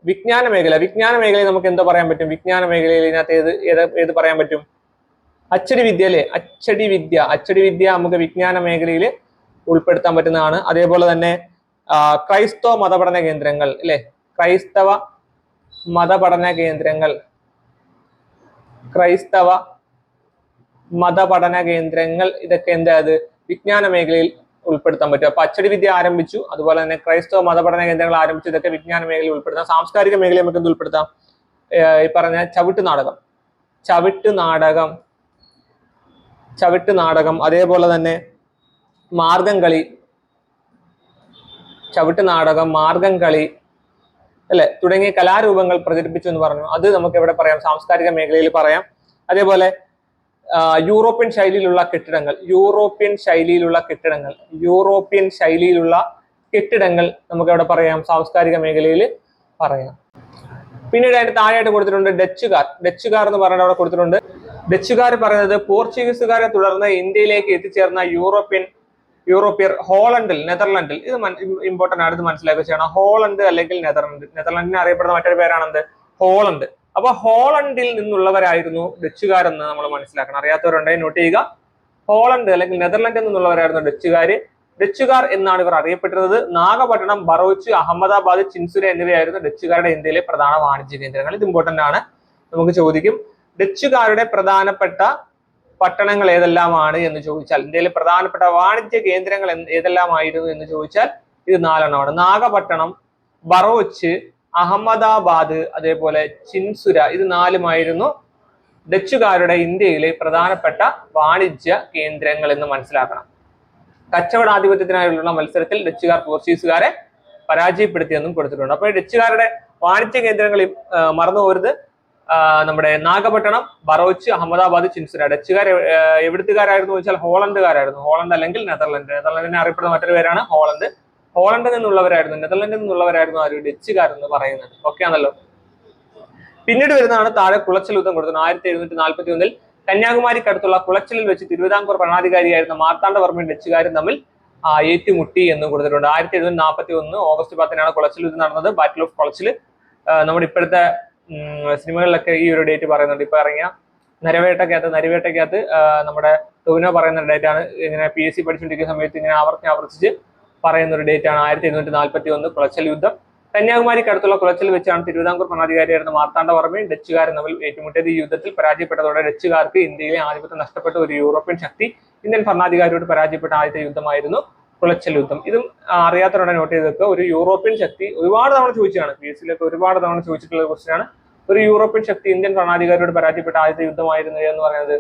വിജ്ഞാന മേഖലയിൽ നമുക്ക് എന്താ പറയാൻ പറ്റും? വിജ്ഞാന മേഖലയിൽ ഇതിനകത്ത് ഏത് പറയാൻ പറ്റും? അച്ചടി വിദ്യ അല്ലെ. അച്ചടി വിദ്യ നമുക്ക് വിജ്ഞാന മേഖലയിൽ ഉൾപ്പെടുത്താൻ പറ്റുന്നതാണ്. അതേപോലെ തന്നെ ക്രൈസ്തവ മതപഠന കേന്ദ്രങ്ങൾ അല്ലെ. ക്രൈസ്തവ മതപഠന കേന്ദ്രങ്ങൾ ഇതൊക്കെ എന്തായത്? വിജ്ഞാന മേഖലയിൽ ഉൾപ്പെടുത്താൻ പറ്റും. അപ്പൊ അച്ചടി വിദ്യ ആരംഭിച്ചു, അതുപോലെ തന്നെ ക്രൈസ്തവ മതപഠന കേന്ദ്രങ്ങൾ ആരംഭിച്ചു. ഇതൊക്കെ വിജ്ഞാന മേഖലയിൽ ഉൾപ്പെടുത്താം. സാംസ്കാരിക മേഖലയിൽ നമുക്ക് എന്ത് ഉൾപ്പെടുത്താം? ഈ പറഞ്ഞ ചവിട്ട് നാടകം, അതേപോലെ തന്നെ മാർഗംകളി അല്ലെ തുടങ്ങിയ കലാരൂപങ്ങൾ പ്രചരിപ്പിച്ചു എന്ന് പറഞ്ഞു. അത് നമുക്ക് എവിടെ പറയാം? സാംസ്കാരിക മേഖലയിൽ പറയാം. അതേപോലെ യൂറോപ്യൻ ശൈലിയിലുള്ള കെട്ടിടങ്ങൾ നമുക്ക് എവിടെ പറയാം? സാംസ്കാരിക മേഖലയിൽ പറയാം. പിന്നീട് അതിന്റെ താഴെയായിട്ട് കൊടുത്തിട്ടുണ്ട് ഡച്ചുകാർ എന്ന് പറഞ്ഞിട്ട് അവിടെ കൊടുത്തിട്ടുണ്ട്. ഡച്ചുകാർ പറയുന്നത് പോർച്ചുഗീസുകാരെ തുടർന്ന് ഇന്ത്യയിലേക്ക് എത്തിച്ചേർന്ന യൂറോപ്യർ നെതർലൻഡിൽ ഇത് ഇമ്പോർട്ടന്റ് ആണ്, ഇത് മനസ്സിലാക്കി വെച്ചാണ്. ഹോളണ്ട് അല്ലെങ്കിൽ നെതർലൻഡിനെ അറിയപ്പെടുന്ന മറ്റൊരു പേരാണെന്ത്? ഹോളണ്ട്. അപ്പൊ ഹോളണ്ടിൽ നിന്നുള്ളവരായിരുന്നു ഡച്ചുകാരെന്ന് നമ്മൾ മനസ്സിലാക്കണം. അറിയാത്തവരുണ്ടെങ്കിൽ നോട്ട് ചെയ്യുക. ഹോളണ്ട് അല്ലെങ്കിൽ നെതർലൻഡിൽ നിന്നുള്ളവരായിരുന്നു ഡച്ചുകാർ എന്നാണ് ഇവർ അറിയപ്പെട്ടിരുന്നത്. നാഗപട്ടണം, ബറോച്ച്, അഹമ്മദാബാദ്, ചിൻസുര എന്നിവയായിരുന്നു ഡച്ചുകാരുടെ ഇന്ത്യയിലെ പ്രധാന വാണിജ്യ കേന്ദ്രങ്ങൾ. ഇത് ഇമ്പോർട്ടന്റ് ആണ്, നമുക്ക് ചോദിക്കും. ഡച്ചുകാരുടെ പ്രധാനപ്പെട്ട പട്ടണങ്ങൾ ഏതെല്ലാമാണ് എന്ന് ചോദിച്ചാൽ, ഇന്ത്യയിലെ പ്രധാനപ്പെട്ട വാണിജ്യ കേന്ദ്രങ്ങൾ ഏതെല്ലാമായിരുന്നു എന്ന് ചോദിച്ചാൽ ഇത് 4 നാഗപട്ടണം, ബറോച്ച്, അഹമ്മദാബാദ്, അതേപോലെ ചിൻസുര. ഇത് 4 ഡച്ചുകാരുടെ ഇന്ത്യയിലെ പ്രധാനപ്പെട്ട വാണിജ്യ കേന്ദ്രങ്ങൾ എന്ന് മനസ്സിലാക്കണം. കച്ചവടാധിപത്യത്തിനായുള്ള മത്സരത്തിൽ ഡച്ചുകാർ പോർച്ചുഗീസുകാരെ പരാജയപ്പെടുത്തിയെന്നും കൊടുത്തിട്ടുണ്ട്. അപ്പോൾ ഡച്ചുകാരുടെ വാണിജ്യ കേന്ദ്രങ്ങൾ മറന്നു പോകരുത്. നമ്മുടെ നാഗപട്ടണം, ബറോച്ച്, അഹമ്മദാബാദ്, ചിൻസുര. ഡച്ചുകാർ എവിടുത്തുകാരായിരുന്നു വെച്ചാൽ ഹോളണ്ടുകാരായിരുന്നു. ഹോളണ്ട് അല്ലെങ്കിൽ നെതർലൻഡിനെ അറിയപ്പെടുന്ന മറ്റൊരു പേരാണ് ഹോളണ്ടിൽ നിന്നുള്ളവരായിരുന്നു, നെതർലൻഡിൽ നിന്നുള്ളവരായിരുന്നു ആര്? ഡച്ചുകാരെന്ന് പറയുന്നത്. ഓക്കെ ആണല്ലോ. പിന്നീട് വരുന്നതാണ് താഴെ കുളച്ചൽ യുദ്ധം കൊടുത്തത്. 1741 കന്യാകുമാരിക്കടുത്തുള്ള കുളച്ചലിൽ വെച്ച് തിരുവിതാംകൂർ ഭരണാധികാരിയായിരുന്ന മാർത്താണ്ഡവർമ്മയും ഡച്ചുകാരും തമ്മിൽ ഏറ്റുമുട്ടി എന്ന് കൊടുത്തിട്ടുണ്ട്. 1741 ഓഗസ്റ്റ് 10 കുളച്ചൽ യുദ്ധം നടന്നത്. Battle of Kulachal. നമ്മുടെ ഇപ്പോഴത്തെ സിനിമകളിലൊക്കെ ഈ ഒരു ഡേറ്റ് പറയുന്നുണ്ട്. ഇപ്പൊ ഇറങ്ങിയ നരിവേട്ടയ്ക്കകത്ത് നമ്മുടെ ടൊവിനോ പറയുന്ന ഡേറ്റ് ആണ്. ഇങ്ങനെ PSC പഠിച്ചുകൊണ്ടിരിക്കുന്ന സമയത്ത് ഇങ്ങനെ ആവർത്തിച്ച് പറയുന്ന ഒരു ഡേറ്റ് ആണ് 1741 കുളച്ചൽ യുദ്ധം. കന്യാകുമാരിക്കടുത്തുള്ള കുളച്ചിൽ വെച്ചാണ് തിരുവിതാംകൂർ ഭരണാധികാരിയായിരുന്ന മാർത്താണ്ഡവർമ്മയും ഡച്ചുകാരും തമ്മിൽ ഏറ്റുമുട്ടിയത്. ഈ യുദ്ധത്തിൽ പരാജയപ്പെട്ടതോടെ ഡച്ചുകാർക്ക് ഇന്ത്യയിലെ ആധിപത്യം നഷ്ടപ്പെട്ട ഒരു യൂറോപ്യൻ ശക്തി ഇന്ത്യൻ ഭരണാധികാരിയോട് പരാജയപ്പെട്ട ആദ്യത്തെ യുദ്ധമായിരുന്നു കുളച്ചൽ യുദ്ധം. ഇതും അറിയാത്തവരുടെ നോട്ട് ചെയ്തൊക്കെ. ഒരു യൂറോപ്യൻ ശക്തി ഒരുപാട് തവണ ചോദിച്ചതാണ്, PSC ഒരുപാട് തവണ ചോദിച്ചിട്ടുള്ള ക്വസ്റ്റ്യൻ ആണ്. ഒരു യൂറോപ്യൻ ശക്തി ഇന്ത്യൻ ഭരണാധികാരിയോട് പരാജയപ്പെട്ട ആദ്യത്തെ യുദ്ധമായിരുന്നു എന്ന് പറയുന്നത്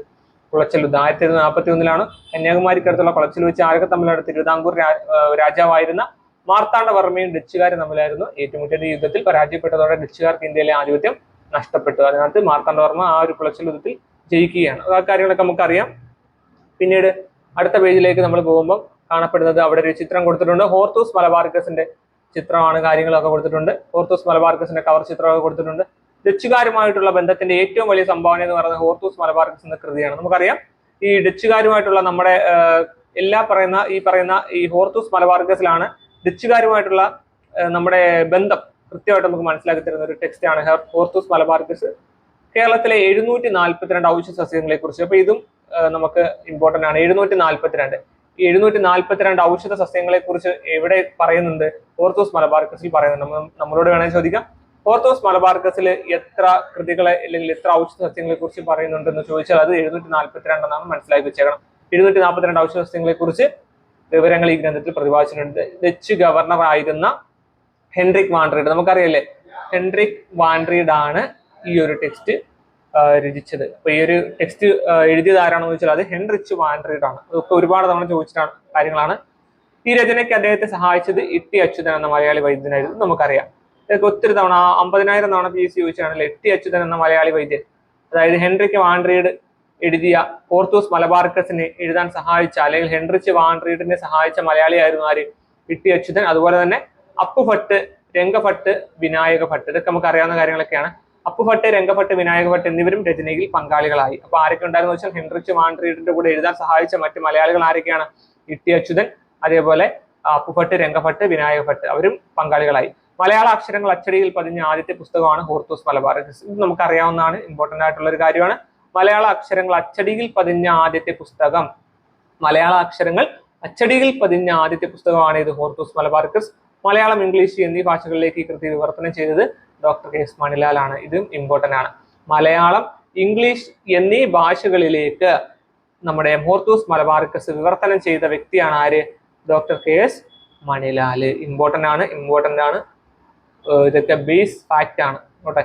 കുളച്ചൽ യുദ്ധം. 1741 കന്യാകുമാരിക്കടുത്തുള്ള കുളച്ചിൽ വെച്ച് ആരൊക്കെ തമ്മിലാണ്? തിരുവിതാംകൂർ രാജാവായിരുന്ന മാർത്താണ്ഡവർമ്മയും ഡച്ചുകാരും തമ്മിലായിരുന്നു ഏറ്റുമുട്ടിയത്. ഈ യുദ്ധത്തിൽ പരാജയപ്പെട്ടതോടെ ഡച്ചുകാർക്ക് ഇന്ത്യയിലെ ആധിപത്യം നഷ്ടപ്പെട്ടു. അതിനകത്ത് മാർത്താണ്ഡവർമ്മ ആ ഒരു കുളച്ചിൽ യുദ്ധത്തിൽ ജയിക്കുകയാണ്. ആ കാര്യങ്ങളൊക്കെ നമുക്കറിയാം. പിന്നീട് അടുത്ത പേജിലേക്ക് നമ്മൾ പോകുമ്പോൾ കാണപ്പെടുന്നത് അവിടെ ഒരു ചിത്രം കൊടുത്തിട്ടുണ്ട്. ഹോർത്തൂസ് മലബാർക്കസിന്റെ ചിത്രമാണ്, കാര്യങ്ങളൊക്കെ കൊടുത്തിട്ടുണ്ട്. ഹോർത്തൂസ് മലബാർക്കസിന്റെ കവർ ചിത്രമൊക്കെ കൊടുത്തിട്ടുണ്ട്. ഡച്ചുകാരുമായിട്ടുള്ള ബന്ധത്തിന്റെ ഏറ്റവും വലിയ സംഭാവന എന്ന് പറയുന്നത് ഹോർത്തൂസ് മലബാർക്കസ് എന്ന കൃതിയാണ്. നമുക്കറിയാം ഈ ഡച്ചുകാരുമായിട്ടുള്ള നമ്മുടെ ഈ പറയുന്ന ഈ ഹോർത്തൂസ് മലബാർക്കസിലാണ് ഡച്ചുകാരുമായിട്ടുള്ള നമ്മുടെ ബന്ധം കൃത്യമായിട്ട് നമുക്ക് മനസ്സിലാക്കി തരുന്ന ഒരു ടെക്സ്റ്റ് ആണ് ഹോർത്തൂസ് മലബാർക്കസ്. കേരളത്തിലെ 742 ഔഷധ സസ്യങ്ങളെ കുറിച്ച്, അപ്പൊ ഇതും നമുക്ക് ഇമ്പോർട്ടന്റ് ആണ്. 742 ഔഷധ സസ്യങ്ങളെ കുറിച്ച് എവിടെ പറയുന്നുണ്ട്? ഹോർത്തൂസ് മലബാർക്കസിൽ പറയുന്നുണ്ട്. നമ്മളോട് വേണമെങ്കിൽ ചോദിക്കാം, ഹോർത്തൂസ് മലബാർക്കസിൽ എത്ര കൃതികളെ അല്ലെങ്കിൽ എത്ര ഔഷധ സസ്യങ്ങളെ കുറിച്ച് പറയുന്നുണ്ടെന്ന് ചോദിച്ചാൽ അത് 742 എന്നാണ്. മനസ്സിലാക്കി വെച്ചേക്കണം. 742 ഔഷധ സസ്യങ്ങളെ കുറിച്ച് വിവരങ്ങൾ ഈ ഗ്രന്ഥത്തിൽ പ്രതിപാദിച്ചിട്ടുണ്ട്. ഡച്ച് ഗവർണർ ആയിരുന്ന ഹെൻറിക് വാൻഡ്രീഡ്, നമുക്കറിയാലേ ഹെൻറിക് വാൻഡ്രീഡ് ആണ് ഈ ഒരു ടെക്സ്റ്റ് രചിച്ചത്. അപ്പൊ ഈ ഒരു ടെക്സ്റ്റ് എഴുതിയത് ആരാണെന്ന് ചോദിച്ചാൽ അത് ഹെൻറിച്ച് വാൻഡ്രീഡ് ആണ്. അതൊക്കെ ഒരുപാട് തവണ ചോദിച്ചിട്ടാണ് കാര്യങ്ങളാണ്. ഈ രചനയ്ക്ക് അദ്ദേഹത്തെ സഹായിച്ചത് ഇട്ടി അച്യുതൻ എന്ന മലയാളി വൈദ്യനായിരുന്നു. നമുക്കറിയാം ഇതൊക്കെ ഒത്തിരി തവണ 50,000 തവണ PSC ചോദിച്ചാണല്ലോ ഇട്ടി അച്യുതൻ എന്ന മലയാളി വൈദ്യൻ. അതായത് ഹെൻറിക്ക് വാൻഡ്രീഡ് എഴുതിയ ഹോർത്തൂസ് മലബാർക്കസിനെ എഴുതാൻ സഹായിച്ച അല്ലെങ്കിൽ ഹെൻറിച്ച് വാൻഡ്രീഡിനെ സഹായിച്ച മലയാളിയായിരുന്നു ആര്? ഇട്ടി അച്യുതൻ. അതുപോലെ തന്നെ അപ്പുഭട്ട്, രംഗഭട്ട്, വിനായക ഭട്ട്, ഇതൊക്കെ നമുക്ക് അറിയാവുന്ന കാര്യങ്ങളൊക്കെയാണ്. അപ്പുഭട്ട്, രംഗഭട്ട്, വിനായക ഭട്ട് എന്നിവരും രചനയിൽ പങ്കാളികളായി. അപ്പൊ ആരൊക്കെ ഉണ്ടായിരുന്നു വെച്ചാൽ ഹെൻറിച്ച് വാൻഡ്രീഡിന്റെ കൂടെ എഴുതാൻ സഹായിച്ച മറ്റ് മലയാളികൾ ആരൊക്കെയാണ്? ഇട്ടി അച്യുതൻ, അതേപോലെ അപ്പുഭട്ട്, രംഗഭട്ട്, വിനായക ഭട്ട്, അവരും പങ്കാളികളായി. മലയാള അക്ഷരങ്ങൾ അച്ചടിയിൽ പതിഞ്ഞ ആദ്യത്തെ പുസ്തകമാണ് ഹോർത്തൂസ് മലബാർക്കസ്. ഇത് നമുക്ക് അറിയാവുന്നതാണ്, ഇമ്പോർട്ടന്റ് ആയിട്ടുള്ള ഒരു കാര്യമാണ്. മലയാള അക്ഷരങ്ങൾ അച്ചടിയിൽ പതിഞ്ഞ ആദ്യത്തെ പുസ്തകം, മലയാള അക്ഷരങ്ങൾ അച്ചടിയിൽ പതിഞ്ഞ ആദ്യത്തെ പുസ്തകമാണ് ഇത് ഹോർത്തൂസ് മലബാർക്കസ്. മലയാളം, ഇംഗ്ലീഷ് എന്നീ ഭാഷകളിലേക്ക് ഈ കൃതി വിവർത്തനം ചെയ്തത് ഡോക്ടർ KS മണിലാൽ ആണ്. ഇതും ഇമ്പോർട്ടന്റ് ആണ്. മലയാളം, ഇംഗ്ലീഷ് എന്നീ ഭാഷകളിലേക്ക് നമ്മുടെ ഹോർത്തൂസ് മലബാർക്കസ് വിവർത്തനം ചെയ്ത വ്യക്തിയാണ് ആര്? Doctor KS Manilal. ഇമ്പോർട്ടന്റ് ആണ്. ഇതൊക്കെ ബേസ് ഫാക്റ്റ് ആണ്. ഓട്ടെ,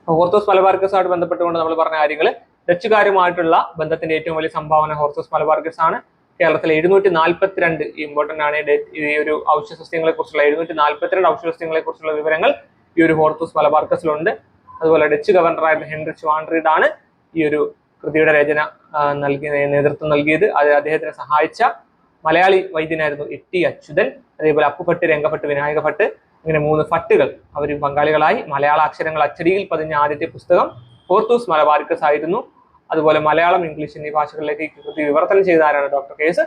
ഹോർത്തൂസ് മലബാർക്കസുമായിട്ട് ബന്ധപ്പെട്ടുകൊണ്ട് നമ്മൾ പറഞ്ഞ കാര്യങ്ങൾ, ഡച്ചുകാരുമായിട്ടുള്ള ബന്ധത്തിന്റെ ഏറ്റവും വലിയ സംഭാവന ഹോർത്തൂസ് മലബാർക്കസ് ആണ്. കേരളത്തിലെ 742 ഇമ്പോർട്ടന്റ് ആണ് ഈ ഒരു ഔഷധ സസ്യങ്ങളെ കുറിച്ചുള്ള 742 ഔഷധ സസ്യങ്ങളെ കുറിച്ചുള്ള വിവരങ്ങൾ ഈ ഒരു ഹോർത്തൂസ് മലബാർക്കസിലുണ്ട്. അതുപോലെ ഡച്ച് ഗവർണറായിരുന്ന ഹെൻറിച്ച് വാൻഡ്രീഡ് ആണ് ഈ ഒരു കൃതിയുടെ രചന നേതൃത്വം നൽകിയത്. അദ്ദേഹത്തിനെ സഹായിച്ച മലയാളി വൈദ്യനായിരുന്നു ഇട്ടി അച്യുതൻ. അതേപോലെ അപ്പുഭട്ട്, രംഗഭട്ട്, വിനായക ഭട്ട്, ഇങ്ങനെ 3 ഭട്ടുകൾ അവർ പങ്കാളികളായി. മലയാള അക്ഷരങ്ങൾ അച്ചടിയിൽ പതിഞ്ഞ ആദ്യത്തെ പുസ്തകം ഹോർത്തൂസ് മലബാർക്കസ് ആയിരുന്നു. അതുപോലെ മലയാളം, ഇംഗ്ലീഷ് എന്നീ ഭാഷകളിലേക്ക് ഈ കൃതി വിവർത്തനം ചെയ്ത ആരാണ്? Doctor KS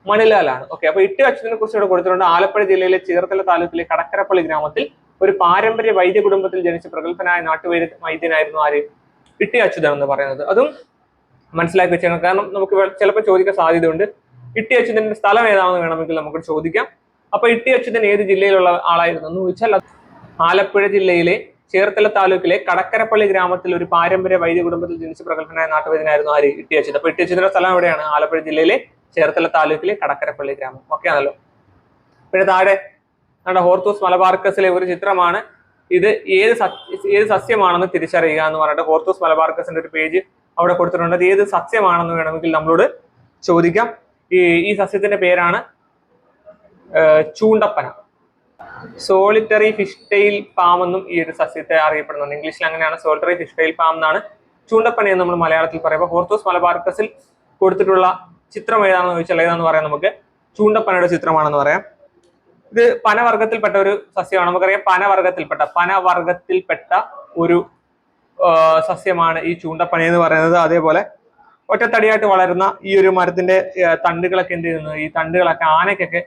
മണിലാലാണ്. ഓക്കെ, അപ്പൊ ഇട്ടി അച്യുതനെ കുറിച്ച് ഇവിടെ കൊടുത്തിട്ടുണ്ട്. ആലപ്പുഴ ജില്ലയിലെ ചേർത്തല താലൂക്കിലെ കടക്കരപ്പള്ളി ഗ്രാമത്തിൽ ഒരു പാരമ്പര്യ വൈദ്യ കുടുംബത്തിൽ ജനിച്ച പ്രഗത്ഭനായ വൈദ്യനായിരുന്നു ആര്? ഇട്ടി അച്യുതൻ എന്ന് പറയുന്നത്. അതും മനസ്സിലാക്കി വെച്ചാണ്, കാരണം നമുക്ക് ചിലപ്പോൾ ചോദിക്കാൻ സാധ്യതയുണ്ട്. ഇട്ടി അച്യുതന്റെ സ്ഥലം ഏതാണെന്ന് വേണമെങ്കിൽ നമുക്ക് ചോദിക്കാം. അപ്പൊ ഇട്ടി അച്യുതൻ ഏത് ജില്ലയിലുള്ള ആളായിരുന്നു എന്ന് ചോദിച്ചാൽ ആലപ്പുഴ ജില്ലയിലെ ചേർത്തല താലൂക്കിലെ കടക്കരപ്പള്ളി ഗ്രാമത്തിൽ ഒരു പാരമ്പര്യ വൈദ്യ കുടുംബത്തിൽ ജനിച്ച പ്രഗത്ഭനായ നാട്ടുവൈദ്യനായിരുന്നു ആര്? ഇട്ടി അച്യുതൻ. അപ്പൊ ഇട്ടി അച്യുതന്റെ സ്ഥലം എവിടെയാണ്? ആലപ്പുഴ ജില്ലയിലെ ചേർത്തല താലൂക്കിലെ കടക്കരപ്പള്ളി ഗ്രാമം. ഓക്കെ ആണല്ലോ. പിന്നെ താഴെ നമ്മുടെ ഹോർത്തൂസ് മലബാർക്കസിലെ ഒരു ചിത്രമാണ്. ഇത് ഏത് സസ്യമാണെന്ന് തിരിച്ചറിയുക എന്ന് പറഞ്ഞിട്ട് ഹോർത്തൂസ് മലബാർക്കസിന്റെ ഒരു പേജ് അവിടെ കൊടുത്തിട്ടുണ്ട്. അത് ഏത് സസ്യമാണെന്ന് വേണമെങ്കിൽ നമ്മളോട് ചോദിക്കാം. ഈ സസ്യത്തിന്റെ പേരാണ് ചൂണ്ടപ്പന. സോളിറ്ററി ഫിഷ് ടെയിൽ പാം എന്നും ഈ ഒരു സസ്യത്തെ അറിയപ്പെടുന്നുണ്ട്. ഇംഗ്ലീഷിൽ അങ്ങനെയാണ്, സോളിറ്ററി ഫിഷ് ടെയിൽ പാം എന്നാണ് ചൂണ്ടപ്പന എന്ന് നമ്മൾ മലയാളത്തിൽ പറയുമ്പോൾ. ഹോർത്തൂസ് മലബാർക്കസിൽ കൊടുത്തിട്ടുള്ള ചിത്രം ഏതാണെന്ന് ചോദിച്ചാൽ ഏതാണെന്ന് പറയാം, നമുക്ക് ചൂണ്ടപ്പനയുടെ ചിത്രമാണെന്ന് പറയാം. ഇത് പനവർഗത്തിൽപ്പെട്ട ഒരു സസ്യമാണ്. നമുക്കറിയാം പനവർഗത്തിൽപ്പെട്ട ഒരു സസ്യമാണ് ഈ ചൂണ്ടപ്പന എന്ന് പറയുന്നത്. അതേപോലെ ഒറ്റത്തടിയായിട്ട് വളരുന്ന ഈ ഒരു മരത്തിന്റെ തണ്ടുകളൊക്കെ എന്ത് ചെയ്യുന്നു? ഈ തണ്ടുകളൊക്കെ ആനയ്ക്കൊക്കെ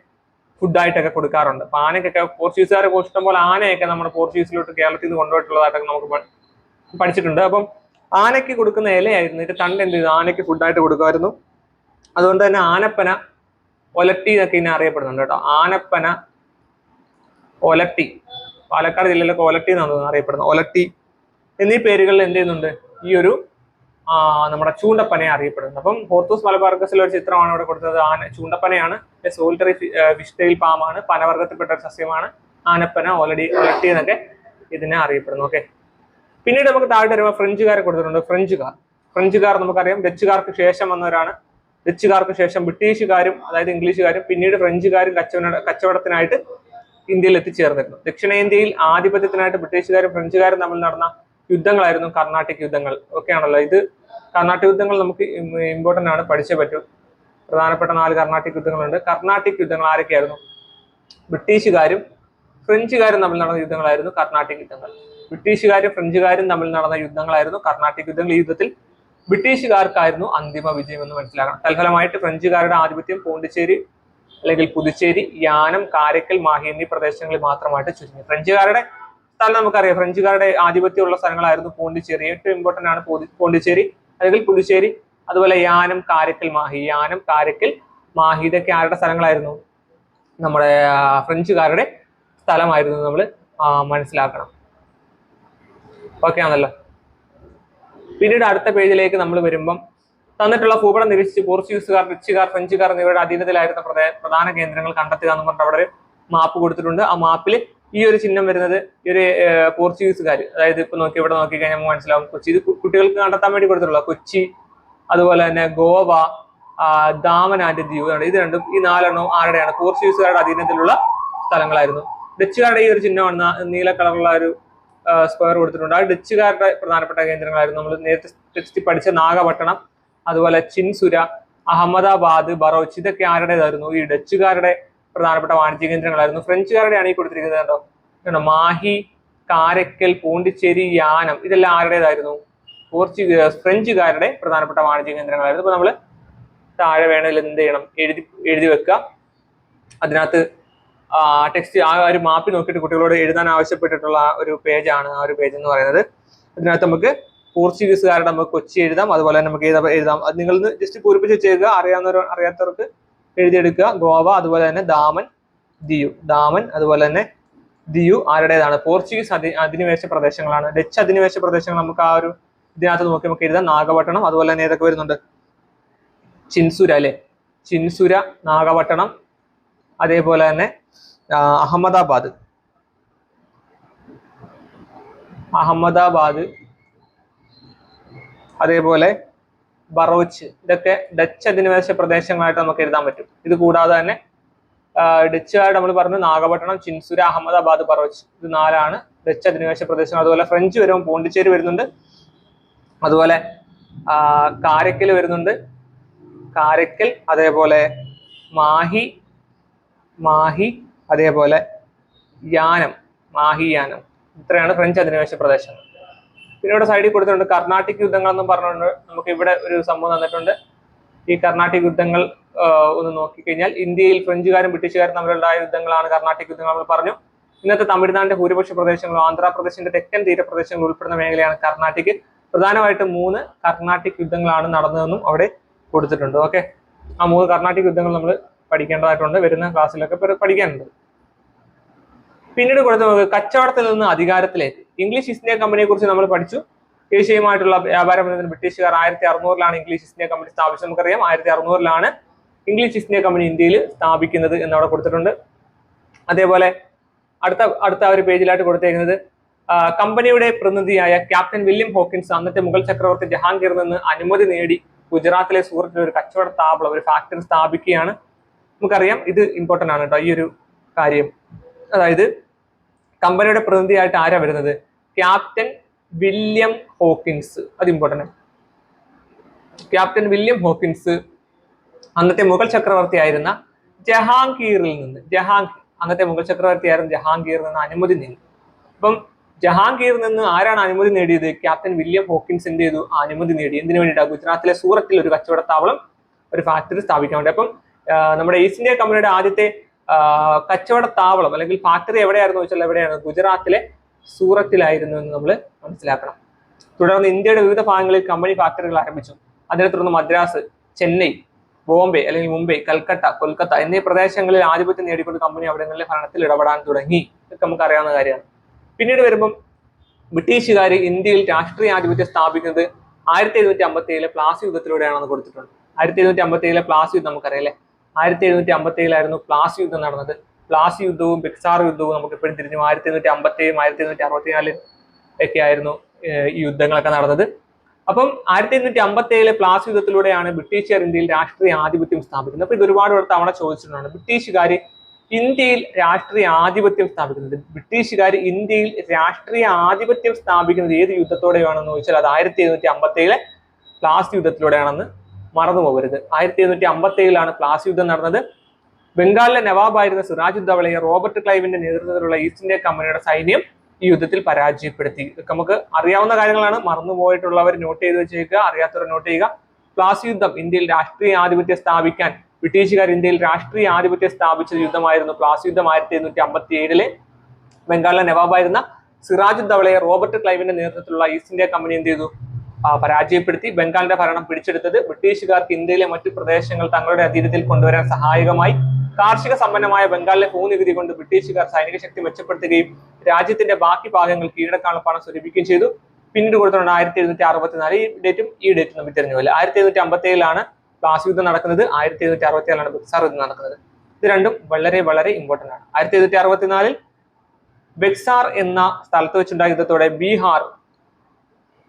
ഫുഡായിട്ടൊക്കെ കൊടുക്കാറുണ്ട്. അപ്പൊ ആനയ്ക്കൊക്കെ പോർച്ചുഗീസുകാരെ ഇഷ്ടം പോലെ ആനയൊക്കെ നമ്മുടെ പോർച്ചുഗീസിലോട്ട് കേരളത്തിൽ നിന്ന് കൊണ്ടുപോയിട്ടുള്ളതായിട്ടൊക്കെ നമുക്ക് പഠിച്ചിട്ടുണ്ട്. അപ്പം ആനയ്ക്ക് കൊടുക്കുന്ന ഇലയായിരുന്നു ഇതിന്റെ തണ്ട് എന്ത് ചെയ്തു? ആനയ്ക്ക് ഫുഡായിട്ട് കൊടുക്കുമായിരുന്നു. അതുകൊണ്ട് തന്നെ ആനപ്പന, ഒലട്ടി എന്നൊക്കെ ഇതിനെ അറിയപ്പെടുന്നുണ്ട് കേട്ടോ. ആനപ്പന, ഒലട്ടി, പാലക്കാട് ജില്ലയിലൊക്കെ ഒലട്ടി എന്നാണ് അറിയപ്പെടുന്നത്. ഒലട്ടി എന്നീ പേരുകളിൽ എന്ത് ചെയ്യുന്നുണ്ട്? ഈ ഒരു നമ്മുടെ ചൂണ്ടപ്പനയെ അറിയപ്പെടുന്നത്. അപ്പം ഹോർത്തൂസ് മലബാർക്കസിലെ ഒരു ചിത്രമാണ് ഇവിടെ കൊടുത്തത്. ചൂണ്ടപ്പനയാണ്. സോളിറ്ററി ഫിഷ് ടെയിൽ പാമാണ്. പനവർഗത്തിൽപ്പെട്ട ഒരു സസ്യമാണ്. ആനപ്പന, ഒലട്ടി എന്നൊക്കെ ഇതിനെ അറിയപ്പെടുന്നു. ഓക്കെ, പിന്നീട് നമുക്ക് താഴെ വരുമ്പോൾ ഫ്രഞ്ചുകാരെ കൊടുത്തിട്ടുണ്ട്. ഫ്രഞ്ചുകാർ നമുക്കറിയാം ഡച്ചുകാർക്ക് ശേഷം വന്നവരാണ്. ഡച്ചുകാർക്ക് ശേഷം ബ്രിട്ടീഷുകാരും അതായത് ഇംഗ്ലീഷുകാരും പിന്നീട് ഫ്രഞ്ചുകാരും കച്ചവടത്തിനായിട്ട് ഇന്ത്യയിൽ എത്തിച്ചേർന്നിരുന്നു. ദക്ഷിണേന്ത്യയിൽ ആധിപത്യത്തിനായിട്ട് ബ്രിട്ടീഷുകാരും ഫ്രഞ്ചുകാരും തമ്മിൽ നടന്ന യുദ്ധങ്ങളായിരുന്നു കർണാട്ടിക് യുദ്ധങ്ങൾ. ഓക്കെ ആണല്ലോ. ഇത് കർണാട്ടിക് യുദ്ധങ്ങൾ നമുക്ക് ഇമ്പോർട്ടന്റ് ആണ്, പഠിച്ചേ പറ്റൂ. പ്രധാനപ്പെട്ട 4 കർണാട്ടിക് യുദ്ധങ്ങളുണ്ട്. കർണാട്ടിക് യുദ്ധങ്ങൾ ആരൊക്കെയായിരുന്നു? ബ്രിട്ടീഷുകാരും ഫ്രഞ്ചുകാരും തമ്മിൽ നടന്ന യുദ്ധങ്ങളായിരുന്നു കർണാട്ടിക് യുദ്ധങ്ങൾ. ബ്രിട്ടീഷുകാരും ഫ്രഞ്ചുകാരും തമ്മിൽ നടന്ന യുദ്ധങ്ങളായിരുന്നു കർണാട്ടിക് യുദ്ധങ്ങൾ. ഈ യുദ്ധത്തിൽ ബ്രിട്ടീഷുകാർക്കായിരുന്നു അന്തിമ വിജയം എന്ന് മനസ്സിലാക്കണം. തൽഫലമായിട്ട് ഫ്രഞ്ചുകാരുടെ ആധിപത്യം പോണ്ടിച്ചേരി അല്ലെങ്കിൽ പുതുച്ചേരി, യാനം, കാരക്കൽ, മാഹി എന്നീ പ്രദേശങ്ങളിൽ മാത്രമായിട്ട് ചുരുങ്ങി. ഫ്രഞ്ചുകാരുടെ സ്ഥലം നമുക്കറിയാം. ഫ്രഞ്ചുകാരുടെ ആധിപത്യമുള്ള സ്ഥലങ്ങളായിരുന്നു പോണ്ടിച്ചേരി. ഏറ്റവും ഇമ്പോർട്ടന്റ് ആണ് പോണ്ടിച്ചേരി അല്ലെങ്കിൽ പുതുച്ചേരി. അതുപോലെ യാനം, കാരക്കൽ, മാഹി. യാനം, കാരക്കൽ, മാഹി ഇതൊക്കെ ആരുടെ സ്ഥലങ്ങളായിരുന്നു? നമ്മുടെ ഫ്രഞ്ചുകാരുടെ സ്ഥലമായിരുന്നു നമ്മൾ മനസ്സിലാക്കണം. ഓക്കെ ആണല്ലോ. പിന്നീട് അടുത്ത പേജിലേക്ക് നമ്മൾ വരുമ്പം തന്നിട്ടുള്ള ഭൂപടം നിരീക്ഷിച്ച് പോർച്ചുഗീസുകാർ, ഡച്ചുകാർ, ഫ്രഞ്ചുകാർ എന്നിവരുടെ അധീനതയിലായിരുന്ന പ്രധാന കേന്ദ്രങ്ങൾ കണ്ടെത്തുക എന്ന് പറഞ്ഞിട്ട് അവിടെ ഒരു മാപ്പ് കൊടുത്തിട്ടുണ്ട്. ആ മാപ്പിൽ ഈ ഒരു ചിഹ്നം വരുന്നത് ഈ ഒരു പോർച്ചുഗീസുകാർ, അതായത് ഇപ്പൊ ഇവിടെ നോക്കിക്കഴിഞ്ഞാൽ നമുക്ക് മനസ്സിലാവും. കൊച്ചി ഇത് കുട്ടികൾക്ക് കണ്ടെത്താൻ വേണ്ടി കൊടുത്തിട്ടുള്ള കൊച്ചി, അതുപോലെ തന്നെ ഗോവ, ദാമൻ ആൻഡ് ദ്വീപ്. ഇത് രണ്ടും, ഈ 4 ആരുടെയാണ്? പോർച്ചുഗീസുകാരുടെ അധീനത്തിലുള്ള സ്ഥലങ്ങളായിരുന്നു. ഡച്ചുകാരുടെ ഈ ഒരു ചിഹ്നമാണ് നീല കളറുള്ള ഒരു സ്ക്വയർ കൊടുത്തിട്ടുണ്ട്. ആ ഡച്ചുകാരുടെ പ്രധാനപ്പെട്ട കേന്ദ്രങ്ങളായിരുന്നു നമ്മൾ നേരത്തെ ടെക്സ്റ്റ് പഠിച്ച നാഗപട്ടണം, അതുപോലെ ചിൻസുര, അഹമ്മദാബാദ്, ബറോച്ച്. ഇതൊക്കെ ആരുടേതായിരുന്നു? ഈ ഡച്ചുകാരുടെ പ്രധാനപ്പെട്ട വാണിജ്യ കേന്ദ്രങ്ങളായിരുന്നു. ഫ്രഞ്ചുകാരുടെയാണ് ഈ കൊടുത്തിരിക്കുന്നത് കേട്ടോ. മാഹി, കാരക്കൽ, പോണ്ടിച്ചേരി, യാനം ഇതെല്ലാം ആരുടേതായിരുന്നു? ഫ്രഞ്ചുകാരുടെ പ്രധാനപ്പെട്ട വാണിജ്യ കേന്ദ്രങ്ങളായിരുന്നു. ഇപ്പൊ നമ്മൾ താഴെ വേണമെങ്കിൽ എന്ത് ചെയ്യണം? എഴുതി വെക്കുക. അതിനകത്ത് ടെക്സ്റ്റ് ആ ഒരു മാപ്പിൽ നോക്കിയിട്ട് കുട്ടികളോട് എഴുതാൻ ആവശ്യപ്പെട്ടിട്ടുള്ള ഒരു പേജാണ് ആ ഒരു പേജ് എന്ന് പറയുന്നത്. അതിനകത്ത് നമുക്ക് പോർച്ചുഗീസുകാരുടെ നമുക്ക് കൊച്ചി എഴുതാം, അതുപോലെ തന്നെ നമുക്ക് എഴുതാം. അത് നിങ്ങൾ ജസ്റ്റ് പൂരിപ്പിച്ച് വെച്ചേക്കുക. അറിയാത്തവർക്ക് എഴുതിയെടുക്കുക. ഗോവ, അതുപോലെ തന്നെ ദാമൻ, അതുപോലെ തന്നെ ദിയു ആരുടേതാണ്? പോർച്ചുഗീസ് അധിനിവേശ പ്രദേശങ്ങളാണ്. ഡച്ച് അധിനിവേശ പ്രദേശങ്ങൾ നമുക്ക് ആ ഒരു ഇതിനകത്ത് നോക്കി നമുക്ക് എഴുതാം. നാഗപട്ടണം, അതുപോലെ തന്നെ ഏതൊക്കെ വരുന്നുണ്ട്? ചിൻസുര അല്ലെ, ചിൻസുര, നാഗപട്ടണം, അതേപോലെ തന്നെ അഹമ്മദാബാദ്, അതേപോലെ ബറോച്ച്. ഇതൊക്കെ ഡച്ച് അധിനിവേശ പ്രദേശങ്ങളായിട്ട് നമുക്ക് എഴുതാൻ പറ്റും. ഇത് കൂടാതെ തന്നെ ഡച്ചുകാരുടെ നമ്മൾ പറഞ്ഞു നാഗപട്ടണം, ചിൻസുര, അഹമ്മദാബാദ്, ബറോച്ച്. ഇത് 4 ഡച്ച് അധിനിവേശ പ്രദേശങ്ങൾ. അതുപോലെ ഫ്രഞ്ച് വരുമ്പോൾ പോണ്ടിച്ചേരി വരുന്നുണ്ട്, അതുപോലെ കാരക്കൽ വരുന്നുണ്ട്, കാരക്കൽ, അതേപോലെ മാഹി, അതേപോലെ യാനം, യാനം. ഇത്രയാണ് ഫ്രഞ്ച് അധിനിവേശ പ്രദേശങ്ങൾ. പിന്നെ ഇവിടെ സൈഡിൽ കൊടുത്തിട്ടുണ്ട് കർണാട്ടിക് യുദ്ധങ്ങൾ എന്നും പറഞ്ഞുകൊണ്ട് നമുക്ക് ഇവിടെ ഒരു സംഭവം തന്നിട്ടുണ്ട്. ഈ കർണാട്ടിക് യുദ്ധങ്ങൾ ഒന്ന് നോക്കിക്കഴിഞ്ഞാൽ ഇന്ത്യയിൽ ഫ്രഞ്ചുകാരും ബ്രിട്ടീഷുകാരും തമ്മിലുണ്ടായ യുദ്ധങ്ങളാണ് കർണാട്ടിക് യുദ്ധങ്ങൾ. നമ്മൾ പറഞ്ഞു ഇന്നത്തെ തമിഴ്നാടിന്റെ ഭൂരിപക്ഷ പ്രദേശങ്ങളും ആന്ധ്രാപ്രദേശിന്റെ തെക്കൻ തീരപ്രദേശങ്ങൾ ഉൾപ്പെടുന്ന മേഖലയാണ് കർണാട്ടിക്. പ്രധാനമായിട്ടും 3 കർണാട്ടിക് യുദ്ധങ്ങളാണ് നടന്നതെന്നും അവിടെ കൊടുത്തിട്ടുണ്ട്. ഓക്കെ, ആ 3 കർണാട്ടിക് യുദ്ധങ്ങൾ നമ്മൾ പഠിക്കേണ്ടതായിട്ടുണ്ട്, വരുന്ന ക്ലാസ്സിലൊക്കെ പഠിക്കാനുണ്ട്. പിന്നീട് കൊടുത്ത് നമുക്ക് കച്ചവടത്തിൽ നിന്ന് അധികാരത്തിലേക്ക്. ഇംഗ്ലീഷ് ഈസ്റ്റ് ഇന്ത്യ കമ്പനിയെ കുറിച്ച് നമ്മൾ പഠിച്ചു. ഏഷ്യയുമായിട്ടുള്ള വ്യാപാര ബന്ധത്തിന് ബ്രിട്ടീഷുകാർ 1600 ഇംഗ്ലീഷ് ഈസ്റ്റ് ഇന്ത്യ കമ്പനി സ്ഥാപിച്ചത്. നമുക്കറിയാം 1600 ഇംഗ്ലീഷ് ഈസ്റ്റ് ഇന്ത്യ കമ്പനി ഇന്ത്യയിൽ സ്ഥാപിക്കുന്നത് എന്നവിടെ കൊടുത്തിട്ടുണ്ട്. അതേപോലെ അടുത്ത ഒരു പേജിലായിട്ട് കൊടുത്തേക്കുന്നത് കമ്പനിയുടെ പ്രതിനിധിയായ ക്യാപ്റ്റൻ വില്യം ഹോക്കിൻസ് അന്നത്തെ മുഗൾ ചക്രവർത്തി ജഹാംഗീറിൽ നിന്ന് അനുമതി നേടി ഗുജറാത്തിലെ സൂറത്തിൽ ഒരു കച്ചവട താവളം, ഒരു ഫാക്ടറി സ്ഥാപിക്കുകയാണ്. നമുക്കറിയാം ഇത് ഇമ്പോർട്ടന്റ് ആണ് കേട്ടോ ഈ ഒരു കാര്യം. അതായത് കമ്പനിയുടെ പ്രതിനിധിയായിട്ട് ആരാ വരുന്നത്? Captain William Hawkins. അത് ഇമ്പോർട്ടന്റ് ആണ്. ക്യാപ്റ്റൻ വില്യം ഹോക്കിൻസ് അന്നത്തെ മുഗൾ ചക്രവർത്തി ആയിരുന്ന ജഹാംഗീറിൽ നിന്ന്, അന്നത്തെ മുഗൾ ചക്രവർത്തി ആയിരുന്ന ജഹാംഗീറിൽ നിന്ന് അനുമതി നേടി. അപ്പം ജഹാംഗീറിൽ നിന്ന് ആരാണ് അനുമതി നേടിയത്? ക്യാപ്റ്റൻ വില്യം ഹോക്കിൻസ് എന്ത് ചെയ്തു? അനുമതി നേടി. എന്തിനു വേണ്ടിയിട്ടാണ്? ഗുജറാത്തിലെ സൂറത്തിൽ ഒരു കച്ചവടത്താവളം, ഒരു ഫാക്ടറി സ്ഥാപിക്കാൻ വേണ്ടി. അപ്പം നമ്മുടെ ഈസ്റ്റ് ഇന്ത്യ കമ്പനിയുടെ ആദ്യത്തെ കച്ചവടത്താവളം അല്ലെങ്കിൽ ഫാക്ടറി എവിടെയായിരുന്നു വെച്ചാൽ എവിടെയാണ്? ഗുജറാത്തിലെ സൂറത്തിലായിരുന്നു എന്ന് നമ്മൾ മനസ്സിലാക്കണം. തുടർന്ന് ഇന്ത്യയുടെ വിവിധ ഭാഗങ്ങളിൽ കമ്പനി ഫാക്ടറികൾ ആരംഭിച്ചു. അതിനെ തുടർന്ന് മദ്രാസ്, ചെന്നൈ, ബോംബെ അല്ലെങ്കിൽ മുംബൈ, കൽക്കട്ട, കൊൽക്കത്ത എന്നീ പ്രദേശങ്ങളിൽ ആധിപത്യം നേടിക്കൊണ്ട് കമ്പനി അവിടങ്ങളിലെ ഭരണത്തിൽ ഇടപെടാൻ തുടങ്ങി. ഇതൊക്കെ നമുക്ക് അറിയാവുന്ന കാര്യമാണ്. പിന്നീട് വരുമ്പം ബ്രിട്ടീഷുകാർ ഇന്ത്യയിൽ രാഷ്ട്രീയ ആധിപത്യം സ്ഥാപിക്കുന്നത് 1757 പ്ലാസി യുദ്ധത്തിലൂടെയാണെന്ന് കൊടുത്തിട്ടുണ്ട്. 1757 പ്ലാസി യുദ്ധം നമുക്കറിയാം അല്ലെ. 1757 പ്ലാസി യുദ്ധം നടന്നത്. പ്ലാസി യുദ്ധവും ബക്സാർ യുദ്ധവും നമുക്ക് എപ്പോഴും തിരിഞ്ഞു. 1757 1764 ഒക്കെ ആയിരുന്നു ഈ യുദ്ധങ്ങളൊക്കെ നടന്നത്. അപ്പം 1757 പ്ലാസി യുദ്ധത്തിലൂടെയാണ് ബ്രിട്ടീഷുകാർ ഇന്ത്യയിൽ രാഷ്ട്രീയ ആധിപത്യം സ്ഥാപിക്കുന്നത്. അപ്പൊ ഇത് ഒരുപാട് തവണ ചോദിച്ചിട്ടുണ്ടാണ്. ബ്രിട്ടീഷുകാർ ഇന്ത്യയിൽ രാഷ്ട്രീയ ആധിപത്യം സ്ഥാപിക്കുന്നത്, ബ്രിട്ടീഷുകാർ ഇന്ത്യയിൽ രാഷ്ട്രീയ ആധിപത്യം സ്ഥാപിക്കുന്നത് ഏത് യുദ്ധത്തോടെയാണെന്ന് ചോദിച്ചാൽ അത് 1757 പ്ലാസി യുദ്ധത്തിലൂടെയാണെന്ന് മറന്നു പോകരുത്. 1757 പ്ലാസി യുദ്ധം നടന്നത്. ബംഗാളിലെ നവാബായിരുന്ന സിറാജുദ്ദൗളയെ റോബർട്ട് ക്ലൈവിന്റെ നേതൃത്വത്തിലുള്ള ഈസ്റ്റ് ഇന്ത്യ കമ്പനിയുടെ സൈന്യം ഈ യുദ്ധത്തിൽ പരാജയപ്പെടുത്തി. ഇതൊക്കെ നമുക്ക് അറിയാവുന്ന കാര്യങ്ങളാണ്, മറന്നുപോയിട്ടുള്ളവർ നോട്ട് ചെയ്ത് വെച്ചേക്കുക, അറിയാത്തവർ നോട്ട് ചെയ്യുക. പ്ലാസി യുദ്ധം ഇന്ത്യയിൽ രാഷ്ട്രീയ ആധിപത്യം സ്ഥാപിക്കാൻ ബ്രിട്ടീഷുകാർ ഇന്ത്യയിൽ രാഷ്ട്രീയ ആധിപത്യം സ്ഥാപിച്ച യുദ്ധമായിരുന്നു പ്ലാസി യുദ്ധം. 1757 ബംഗാളിലെ നവാബായിരുന്ന സിറാജുദ്ദൗളയെ റോബർട്ട് ക്ലൈവിന്റെ നേതൃത്വത്തിലുള്ള ഈസ്റ്റ് ഇന്ത്യ കമ്പനി എന്ത് ചെയ്തു? പരാജയപ്പെടുത്തി. ബംഗാളിന്റെ ഭരണം പിടിച്ചെടുത്തത് ബ്രിട്ടീഷുകാർക്ക് ഇന്ത്യയിലെ മറ്റു പ്രദേശങ്ങൾ തങ്ങളുടെ അധീനത്തിൽ കൊണ്ടുവരാൻ സഹായകമായി. കാർഷിക സമ്പന്നമായ ബംഗാളിലെ ഭൂനികുതി കൊണ്ട് ബ്രിട്ടീഷുകാർ സൈനിക ശക്തി മെച്ചപ്പെടുത്തുകയും രാജ്യത്തിന്റെ ബാക്കി ഭാഗങ്ങൾ കീഴടക്കാനുള്ള പണം സ്വരൂപിക്കുകയും ചെയ്തു. പിന്നീട് കൊടുത്തുകൊണ്ട് 1764 ഈ ഡേറ്റും നമ്മൾ തിരഞ്ഞുപോലെ 1757 പ്ലാസി യുദ്ധം നടക്കുന്നത്, 1764 ബക്സാർ യുദ്ധം നടക്കുന്നത്. ഇത് രണ്ടും വളരെ വളരെ ഇമ്പോർട്ടന്റ് ആണ്. 1764 ബക്സാർ എന്ന സ്ഥലത്ത് വെച്ചുണ്ടായ യുദ്ധത്തോടെ ബീഹാർ,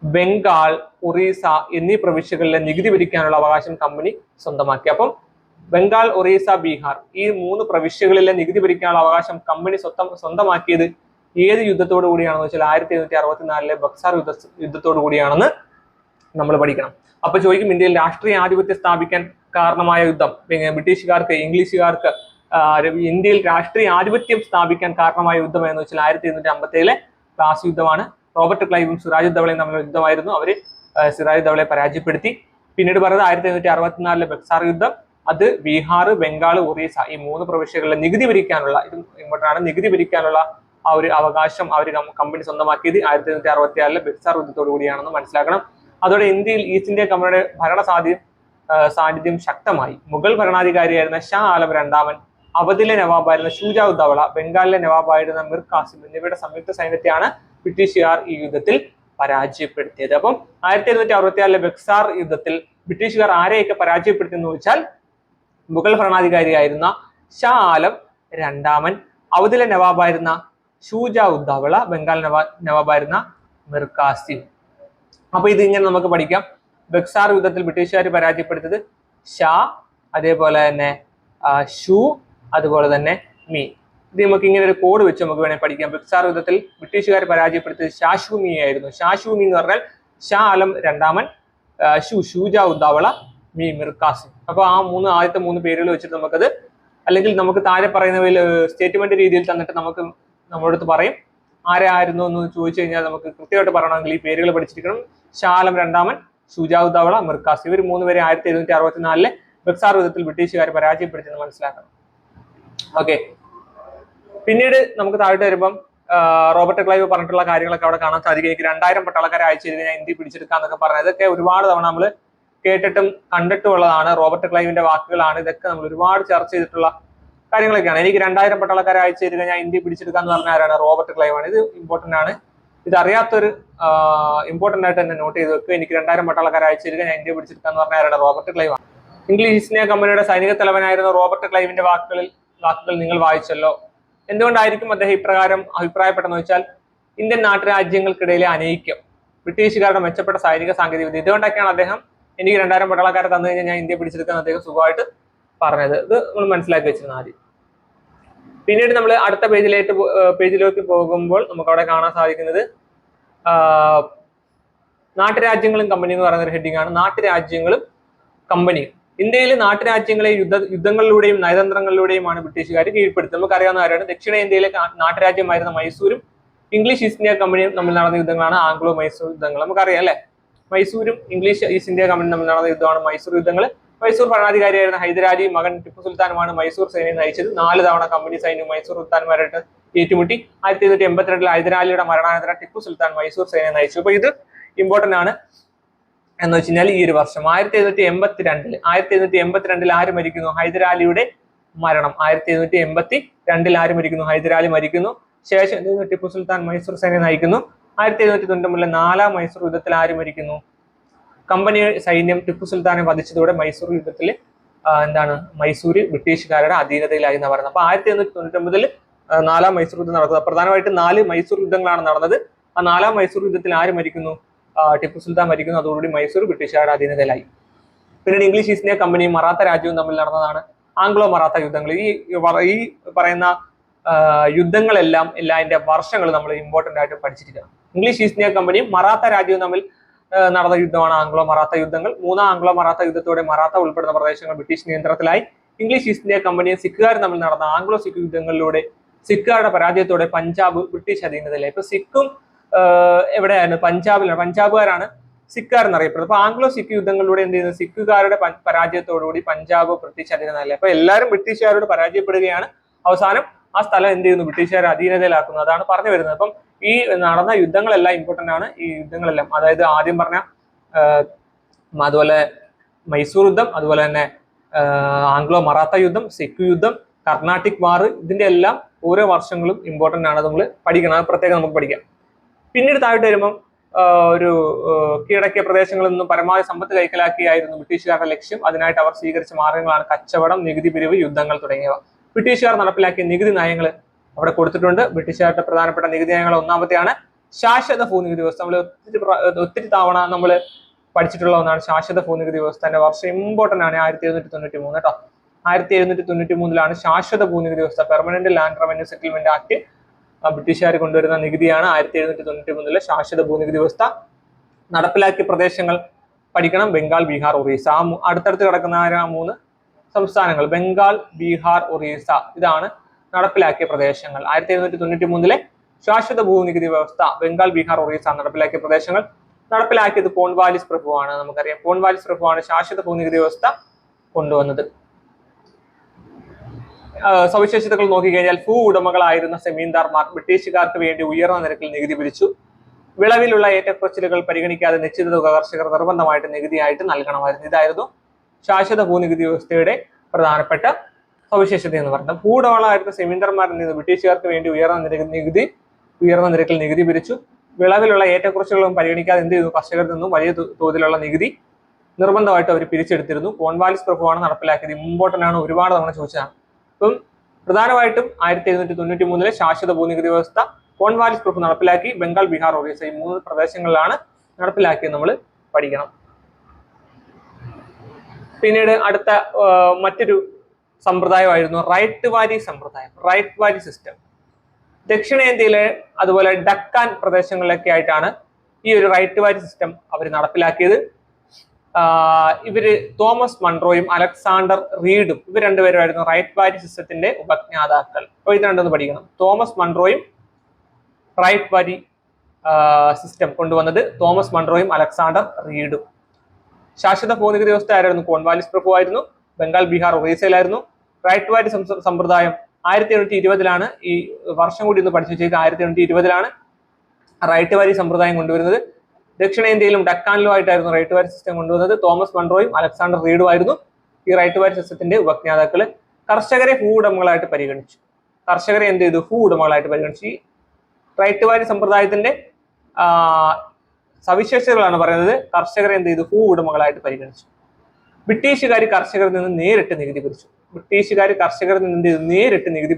ബംഗാൾ, ഒറീസ എന്നീ പ്രവിശ്യകളിലെ നികുതി പിരിക്കാനുള്ള അവകാശം കമ്പനി സ്വന്തമാക്കി. അപ്പം ബംഗാൾ, ഒറീസ, ബീഹാർ ഈ 3 പ്രവിശ്യകളിലെ നികുതി പിരിക്കാനുള്ള അവകാശം കമ്പനി സ്വന്തമാക്കിയത് ഏത് യുദ്ധത്തോടു കൂടിയാണെന്ന് വെച്ചാൽ 1764 ബക്സാർ യുദ്ധത്തോടു കൂടിയാണെന്ന് നമ്മൾ പഠിക്കണം. അപ്പൊ ചോദിക്കും, ഇന്ത്യയിൽ രാഷ്ട്രീയ ആധിപത്യം സ്ഥാപിക്കാൻ കാരണമായ യുദ്ധം, ബ്രിട്ടീഷുകാർക്ക് ഇംഗ്ലീഷുകാർക്ക് ഇന്ത്യയിൽ രാഷ്ട്രീയ ആധിപത്യം സ്ഥാപിക്കാൻ കാരണമായ യുദ്ധം എന്ന് വെച്ചാൽ 1757 പ്ലാസി യുദ്ധമാണ്. റോബർട്ട് ക്ലൈവും സിറാജുദ്ദൗളയും തമ്മിലുള്ള യുദ്ധമായിരുന്നു. അവര് സിറാജുദ്ദൗളയെ പരാജയപ്പെടുത്തി. പിന്നീട് പറയുന്നത് 1764 ബക്സാർ യുദ്ധം. അത് ബീഹാർ, ബംഗാൾ, ഒറീസ ഈ 3 പ്രവിശ്യകളിലെ നികുതി പിരിക്കാനുള്ള, ഇത് ഇമ്പോർട്ടൻ്റ് ആണ്, നികുതി പിരിക്കാനുള്ള ആ ഒരു അവകാശം കമ്പനി സ്വന്തമാക്കിയത് 1764 ബക്സാർ യുദ്ധത്തോടു കൂടിയാണെന്ന് മനസ്സിലാക്കണം. അതോടെ ഇന്ത്യയിൽ ഈസ്റ്റ് ഇന്ത്യ കമ്പനിയുടെ ഭരണ സാന്നിധ്യം ശക്തമായി. മുഗൾ ഭരണാധികാരിയായിരുന്ന ഷാ ആലം രണ്ടാമൻ, അവധിലെ നവാബായിരുന്ന ഷുജാഉദ്ദൗള, ബംഗാളിലെ നവാബായിരുന്ന മിർ കാസിം എന്നിവയുടെ സംയുക്ത സൈന്യത്തെയാണ് ബ്രിട്ടീഷുകാർ ഈ യുദ്ധത്തിൽ പരാജയപ്പെടുത്തിയത്. അപ്പം 1764 ബക്സാർ യുദ്ധത്തിൽ ബ്രിട്ടീഷുകാർ ആരെയൊക്കെ പരാജയപ്പെടുത്തിയെന്ന് ചോദിച്ചാൽ മുഗൾ ഭരണാധികാരിയായിരുന്ന ഷാ ആലം രണ്ടാമൻ, അവധിലെ നവാബായിരുന്ന ഷുജാഉദ്ദൗള, ബംഗാൾ നവാബായിരുന്ന മിർ കാസിം. അപ്പൊ ഇത് ഇങ്ങനെ നമുക്ക് പഠിക്കാം. ബക്സാർ യുദ്ധത്തിൽ ബ്രിട്ടീഷുകാർ പരാജയപ്പെടുത്തിയത് ഷാ, അതേപോലെ തന്നെ ഷു, അതുപോലെ തന്നെ മീ. ഇത് നമുക്ക് ഇങ്ങനെ ഒരു കോഡ് വെച്ച് നമുക്ക് വേണമെങ്കിൽ പഠിക്കാം. ബക്സാർ യുദ്ധത്തിൽ ബ്രിട്ടീഷുകാർ പരാജയപ്പെടുത്തിയത് ഷാഷുമി ആയിരുന്നു. ഷാഷുമി എന്ന് പറഞ്ഞാൽ ഷാ ആലം രണ്ടാമൻ, ഷുജാഉദ്ദൗള, മീ മിർ കാസിം. അപ്പൊ ആ ആദ്യത്തെ 3 പേരുകൾ വെച്ചിട്ട് നമുക്കത്, അല്ലെങ്കിൽ നമുക്ക് താഴെ പറയുന്നവയിൽ സ്റ്റേറ്റ്മെന്റ് രീതിയിൽ തന്നിട്ട് നമ്മളടുത്ത് പറയും ആരായിരുന്നു എന്ന് ചോദിച്ചു കഴിഞ്ഞാൽ നമുക്ക് കൃത്യമായിട്ട് പറയണമെങ്കിൽ ഈ പേരുകൾ പഠിച്ചിരിക്കണം. ഷാ ആലം രണ്ടാമൻ, ഷുജാഉദ്ദൗള, മിർ കാസിം, ഇവർ 3 പേരെ 1764 ബക്സാർ യുദ്ധത്തിൽ ബ്രിട്ടീഷുകാർ പരാജയപ്പെടുത്തിയെന്ന് മനസ്സിലാക്കണം. ഓക്കെ, പിന്നീട് നമുക്ക് താഴോട്ട് വരുമ്പം റോബർട്ട് ക്ലൈവ് പറഞ്ഞിട്ടുള്ള കാര്യങ്ങളൊക്കെ അവിടെ കാണാൻ സാധിക്കും. എനിക്ക് 2000 പട്ടാളക്കാരെ അയച്ചു കഴിഞ്ഞാൽ ഇന്ത്യ പിടിച്ചെടുക്കാന്നൊക്കെ പറഞ്ഞത്, ഇതൊക്കെ ഒരുപാട് തവണ നമ്മൾ കേട്ടിട്ടും കണ്ടിട്ടും ഉള്ളതാണ്. റോബർട്ട് ക്ലൈവിന്റെ വാക്കുകളാണ്. ഇതൊക്കെ നമ്മൾ ഒരുപാട് ചർച്ച ചെയ്തിട്ടുള്ള കാര്യങ്ങളൊക്കെയാണ്. എനിക്ക് 2000 പട്ടാളക്കാരെ അയച്ചു തരിക, ഞാൻ ഇന്ത്യ പിടിച്ചെടുക്കാന്ന് പറഞ്ഞ ആരാണ്? റോബർട്ട് ക്ലൈവ് ആണ്. ഇത് ഇമ്പോർട്ടന്റ് ആണ്. ഇത് അറിയാത്തൊരു ഇമ്പോർട്ടന്റ് ആയിട്ട് തന്നെ നോട്ട് ചെയ്ത് വെക്കുക. എനിക്ക് 2000 പട്ടാളക്കാരെ അയച്ചു തരിക, ഞാൻ ഇന്ത്യ പിടിച്ചെടുക്കാന്ന് പറഞ്ഞ ആരാണ്? റോബർട്ട് ക്ലൈവ് ആണ്. ഇംഗ്ലീഷ് ഈസ്റ്റ് ഇന്ത്യ കമ്പനിയുടെ സൈനിക തലവനായിരുന്ന റോബർട്ട് ക്ലൈവിന്റെ വാക്കുകൾ നിങ്ങൾ വായിച്ചല്ലോ. എന്തുകൊണ്ടായിരിക്കും അദ്ദേഹം ഇപ്രകാരം അഭിപ്രായപ്പെട്ടെന്ന് വെച്ചാൽ ഇന്ത്യൻ നാട്ടുരാജ്യങ്ങൾക്കിടയിലെ അനൈക്യം, ബ്രിട്ടീഷുകാരുടെ മെച്ചപ്പെട്ട സൈനിക സാങ്കേതിക വിദ്യ, ഇതുകൊണ്ടൊക്കെയാണ് അദ്ദേഹം എനിക്ക് 2000 പട്ടാളക്കാരെ തന്നു കഴിഞ്ഞാൽ ഞാൻ ഇന്ത്യ പിടിച്ചെടുക്കാൻ അദ്ദേഹം സുഖമായിട്ട് പറഞ്ഞത്. ഇത് നമ്മൾ മനസ്സിലാക്കി വെച്ചിരുന്ന ആദ്യം. പിന്നീട് നമ്മൾ അടുത്ത പേജിലേക്ക് പോകുമ്പോൾ നമുക്ക് അവിടെ കാണാൻ സാധിക്കുന്നത് നാട്ടുരാജ്യങ്ങളും കമ്പനി എന്ന് പറയുന്ന ഒരു ഹെഡിങ് ആണ്. നാട്ടുരാജ്യങ്ങളും കമ്പനിയും. ഇന്ത്യയിലെ നാട്ടുരാജ്യങ്ങളെ യുദ്ധങ്ങളിലൂടെയും നയതന്ത്രങ്ങളിലൂടെയുമാണ് ബ്രിട്ടീഷുകാർ കീഴ്പ്പെടുത്തുന്നത്. നമുക്കറിയാവുന്ന കാര്യമാണ്. ദക്ഷിണേന്ത്യയിലെ നാട്ടുരാജ്യമായിരുന്ന മൈസൂരും ഇംഗ്ലീഷ് ഈസ്റ്റ് ഇന്ത്യ കമ്പനിയും തമ്മിൽ നടന്ന യുദ്ധങ്ങളാണ് ആംഗ്ലോ മൈസൂർ യുദ്ധങ്ങൾ. നമുക്കറിയാം അല്ലെ, മൈസൂരും ഇംഗ്ലീഷ് ഈസ്റ്റ് ഇന്ത്യ കമ്പനി തമ്മിൽ നടന്ന യുദ്ധമാണ് മൈസൂർ യുദ്ധങ്ങൾ. മൈസൂർ ഭരണാധികാരിയായിരുന്ന ഹൈദരാലി മകൻ ടിപ്പു സുൽത്താനുമാണ് മൈസൂർ സൈന്യം നയിച്ചത്. 4 തവണ കമ്പനി സൈന്യം മൈസൂർ സുൽത്താൻമാരായിട്ട് ഏറ്റുമുട്ടി. 1782 ഹൈദരാലിയുടെ മരണാനന്തരം ടിപ്പു സുൽത്താൻ മൈസൂർ സൈന്യം നയിച്ചു. അപ്പൊ ഇത് ഇമ്പോർട്ടന്റ് ആണ്. എന്ന് വെച്ച് കഴിഞ്ഞാൽ ഈ ഒരു വർഷം 1782 ആര് മരിക്കുന്നു? ഹൈദരാലിയുടെ മരണം. 1782 ആര് മരിക്കുന്നു? ഹൈദരാലി മരിക്കുന്നു. ശേഷം ടിപ്പു സുൽത്താൻ മൈസൂർ സൈന്യം നയിക്കുന്നു. 1793 4ാം മൈസൂർ യുദ്ധത്തിൽ ആര് മരിക്കുന്നു? കമ്പനി സൈന്യം ടിപ്പു സുൽത്താനെ വധിച്ചതോടെ മൈസൂർ യുദ്ധത്തിൽ മൈസൂര് ബ്രിട്ടീഷുകാരുടെ അധീനതയിലായി എന്ന് പറയുന്നത്. അപ്പൊ 1799 4ാം മൈസൂർ യുദ്ധം നടക്കുന്നത്. പ്രധാനമായിട്ട് 4 മൈസൂർ യുദ്ധങ്ങളാണ് നടന്നത്. ആ 4ാം മൈസൂർ യുദ്ധത്തിൽ ആര് മരിക്കുന്നു? ടിപ്പു സുൽത്താൻ മരിക്കുന്നു. അതോടുകൂടി മൈസൂർ ബ്രിട്ടീഷുകാരുടെ അധീനതയിലായി. പിന്നീട് ഇംഗ്ലീഷ് ഈസ്റ്റ് ഇന്ത്യ കമ്പനിയും മറാത്ത രാജ്യവും തമ്മിൽ നടന്നതാണ് ആംഗ്ലോ മറാത്ത യുദ്ധങ്ങൾ. ഈ പറയുന്ന യുദ്ധങ്ങളെല്ലാം അതിന്റെ വർഷങ്ങൾ നമ്മൾ ഇമ്പോർട്ടന്റ് ആയിട്ട് പഠിച്ചിരിക്കണം. ഇംഗ്ലീഷ് ഈസ്റ്റ് ഇന്ത്യ കമ്പനിയും മറാത്ത രാജ്യവും തമ്മിൽ നടന്ന യുദ്ധമാണ് ആംഗ്ലോ മറാത്ത യുദ്ധങ്ങൾ. മൂന്നാം ആംഗ്ലോ മറാത്ത യുദ്ധത്തോടെ മറാത്ത ഉൾപ്പെടുന്ന പ്രദേശങ്ങൾ ബ്രിട്ടീഷ് നിയന്ത്രണത്തിലായി. ഇംഗ്ലീഷ് ഈസ്റ്റ് ഇന്ത്യ കമ്പനിയും സിഖുകാരും തമ്മിൽ നടന്ന ആംഗ്ലോ സിഖ് യുദ്ധങ്ങളിലൂടെ സിഖുകാരുടെ പരാജയത്തോടെ പഞ്ചാബ് ബ്രിട്ടീഷ് അധീനതയിലായി. ഇപ്പൊ സിഖും എവിടെയായിരുന്നു? പഞ്ചാബിലാണ്. പഞ്ചാബുകാരാണ് സിഖുകാർ എന്നറിയപ്പെടുന്നത്. അപ്പൊ ആംഗ്ലോ സിഖ് യുദ്ധങ്ങളിലൂടെ എന്ത് ചെയ്യുന്നത്? സിഖുകാരുടെ പരാജയത്തോടുകൂടി പഞ്ചാബ് ബ്രിട്ടീഷ് അധീനതയിലായി. അപ്പൊ എല്ലാവരും ബ്രിട്ടീഷുകാരോട് പരാജയപ്പെടുകയാണ്. അവസാനം ആ സ്ഥലം എന്ത് ചെയ്യുന്നു? ബ്രിട്ടീഷുകാർ അധീനതയിലാക്കുന്നു. അതാണ് പറഞ്ഞു വരുന്നത്. അപ്പം ഈ നടന്ന യുദ്ധങ്ങളെല്ലാം ഇമ്പോർട്ടന്റ് ആണ്. ഈ യുദ്ധങ്ങളെല്ലാം, അതായത് ആദ്യം പറഞ്ഞ അതുപോലെ മൈസൂർ യുദ്ധം, അതുപോലെ തന്നെ ആംഗ്ലോ മറാത്ത യുദ്ധം, സിഖ് യുദ്ധം, കർണാട്ടിക് വാർ, ഇതിന്റെ എല്ലാം ഓരോ വർഷങ്ങളും ഇമ്പോർട്ടന്റ് ആണ്. നമ്മൾ പഠിക്കണം. അത് പ്രത്യേകം നമുക്ക് പഠിക്കാം. പിന്നീട് താഴോട്ട് വരുമ്പം ഒരു കീഴടക്കിയ പ്രദേശങ്ങളിൽ നിന്നും പരമാവധി സമ്പത്ത് കൈക്കലാക്കിയായിരുന്നു ബ്രിട്ടീഷുകാരുടെ ലക്ഷ്യം. അതിനായിട്ട് അവർ സ്വീകരിച്ച മാർഗങ്ങളാണ് കച്ചവടം, നികുതി പിരിവ്, യുദ്ധങ്ങൾ തുടങ്ങിയവ. ബ്രിട്ടീഷുകാർ നടപ്പിലാക്കിയ നികുതി നയങ്ങൾ അവിടെ കൊടുത്തിട്ടുണ്ട്. ബ്രിട്ടീഷുകാരുടെ പ്രധാനപ്പെട്ട നികുതി നയങ്ങൾ ഒന്നാമത്തെയാണ് ശാശ്വത ഭൂനികുതി വ്യവസ്ഥ. നമ്മൾ ഒത്തിരി തവണ നമ്മൾ പഠിച്ചിട്ടുള്ള ഒന്നാണ് ശാശ്വത ഭൂനികുതി വ്യവസ്ഥ. അതിന്റെ വർഷം ഇമ്പോർട്ടന്റ് ആണ് 1793 കേട്ടോ. 1793 ശാശ്വത ഭൂനികുതി വ്യവസ്ഥ, permanent land revenue settlement act ബ്രിട്ടീഷുകാർ കൊണ്ടുവരുന്ന നികുതിയാണ് 1793 ശാശ്വത ഭൂനികുതി വ്യവസ്ഥ. നടപ്പിലാക്കിയ പ്രദേശങ്ങൾ പഠിക്കണം: ബംഗാൾ, ബീഹാർ, ഒറീസ. അടുത്തടുത്ത് കിടക്കുന്ന 3 സംസ്ഥാനങ്ങൾ ബംഗാൾ, ബീഹാർ, ഒറീസ, ഇതാണ് നടപ്പിലാക്കിയ പ്രദേശങ്ങൾ. 1793 ശാശ്വത ഭൂനികുതി വ്യവസ്ഥ ബംഗാൾ, ബീഹാർ, ഒറീസ നടപ്പിലാക്കിയ പ്രദേശങ്ങൾ. നടപ്പിലാക്കിയത് കോൺവാലിസ് പ്രഭുവാണ്. നമുക്കറിയാം, കോൺവാലിസ് പ്രഭുവാണ് ശാശ്വത ഭൂനികുതി വ്യവസ്ഥ കൊണ്ടുവന്നത്. സവിശേഷതകൾ നോക്കിക്കഴിഞ്ഞാൽ ഭൂ ഉടമകളായിരുന്ന സെമീന്ദാർമാർ ബ്രിട്ടീഷുകാർക്ക് വേണ്ടി ഉയർന്ന നിരക്കിൽ നികുതി പിരിച്ചു. വിളവിലുള്ള ഏറ്റക്കുറച്ചിലുകൾ പരിഗണിക്കാതെ നിശ്ചിത തുക കർഷകർ നിർബന്ധമായിട്ട് നികുതിയായിട്ട് നൽകണമായിരുന്നു. ഇതായിരുന്നു ശാശ്വത ഭൂനികുതി വ്യവസ്ഥയുടെ പ്രധാനപ്പെട്ട സവിശേഷത എന്ന് പറയുന്നത്. ഭൂ ഉടമകളായിരുന്ന സെമീന്ദാർമാരിൽ നിന്ന് ബ്രിട്ടീഷുകാർക്ക് വേണ്ടി ഉയർന്ന നിരക്കിൽ നികുതി പിരിച്ചു. വിളവിലുള്ള ഏറ്റക്കുറച്ചിലുകളും പരിഗണിക്കാതെ എന്ത് ചെയ്തു? കർഷകരിൽ നിന്നും വലിയ തോതിലുള്ള നികുതി നിർബന്ധമായിട്ട് അവർ പിരിച്ചെടുത്തിരുന്നു. കോൺവാലിസ് പ്രഭുവാണ് നടപ്പിലാക്കിയത്. ഇമ്പോർട്ടന്റ് ആണ്, ഒരുപാട് തവണ ചോദിച്ചതാണ്. ഇപ്പം പ്രധാനമായിട്ടും 1793 ശാശ്വത ഭൂനികുതി വ്യവസ്ഥ കോൺവാലിസ് പ്രഭു നടപ്പിലാക്കി. ബംഗാൾ, ബീഹാർ, ഒറീസ ഈ 3 പ്രദേശങ്ങളിലാണ് നടപ്പിലാക്കിയത്. നമ്മൾ പഠിക്കണം. പിന്നീട് അടുത്ത മറ്റൊരു സമ്പ്രദായമായിരുന്നു റൈറ്റ് വാരി സമ്പ്രദായം, റൈറ്റ് വാരി സിസ്റ്റം. ദക്ഷിണേന്ത്യയിലെ അതുപോലെ ഡക്കാൻ പ്രദേശങ്ങളിലൊക്കെ ആയിട്ടാണ് ഈ ഒരു റൈറ്റ് വാരി സിസ്റ്റം അവർ നടപ്പിലാക്കിയത്. ഇവര് തോമസ് മൺട്രോയും അലക്സാണ്ടർ റീഡും ഇവർ രണ്ടുപേരുമായിരുന്നു റൈറ്റ് വാരി സിസ്റ്റത്തിന്റെ ഉപജ്ഞാതാക്കൾ. അപ്പോൾ ഇത് രണ്ടെന്ന് പഠിക്കണം. തോമസ് മൺട്രോയും റൈറ്റ് വാരി സിസ്റ്റം കൊണ്ടുവന്നത് തോമസ് മൺട്രോയും അലക്സാണ്ടർ റീഡും. ശാശ്വത ഭൂനികുതി വ്യവസ്ഥ ആരായിരുന്നു? കോൺവാലിസ് പ്രഭു ആയിരുന്നു. ബംഗാൾ, ബീഹാർ, ഒറീസയിലായിരുന്നു. റൈറ്റ് വാരി സമ്പ്രദായം 1820 ഈ വർഷം കൂടി ഒന്ന് പഠിച്ചു വെച്ചേക്ക്. 1820 റൈറ്റ് വാരി സമ്പ്രദായം കൊണ്ടുവരുന്നത്. ദക്ഷിണേന്ത്യയിലും ഡക്കാനിലും ആയിട്ടായിരുന്നു റൈറ്റ് വാരി സിസ്റ്റം കൊണ്ടുവന്നത്. തോമസ് മൺട്രോയും അലക്സാണ്ടർ റീഡും ആയിരുന്നു ഈ റൈറ്റ് വാരി സിസ്റ്റത്തിന്റെ ഉപജ്ഞാതാക്കള്. കർഷകരെ ഭൂ ഉടമകളായിട്ട് പരിഗണിച്ചു. കർഷകരെ എന്ത് ചെയ്തു? ഭൂ ഉടമകളായിട്ട് പരിഗണിച്ചു. ഈ റൈറ്റ് വാരി സമ്പ്രദായത്തിന്റെ സവിശേഷതകളാണ് പറയുന്നത്. കർഷകരെ എന്ത് ചെയ്തു? ഭൂ ഉടമകളായിട്ട് പരിഗണിച്ചു. ബ്രിട്ടീഷുകാർ കർഷകരിൽ നിന്ന് നേരിട്ട് നികുതി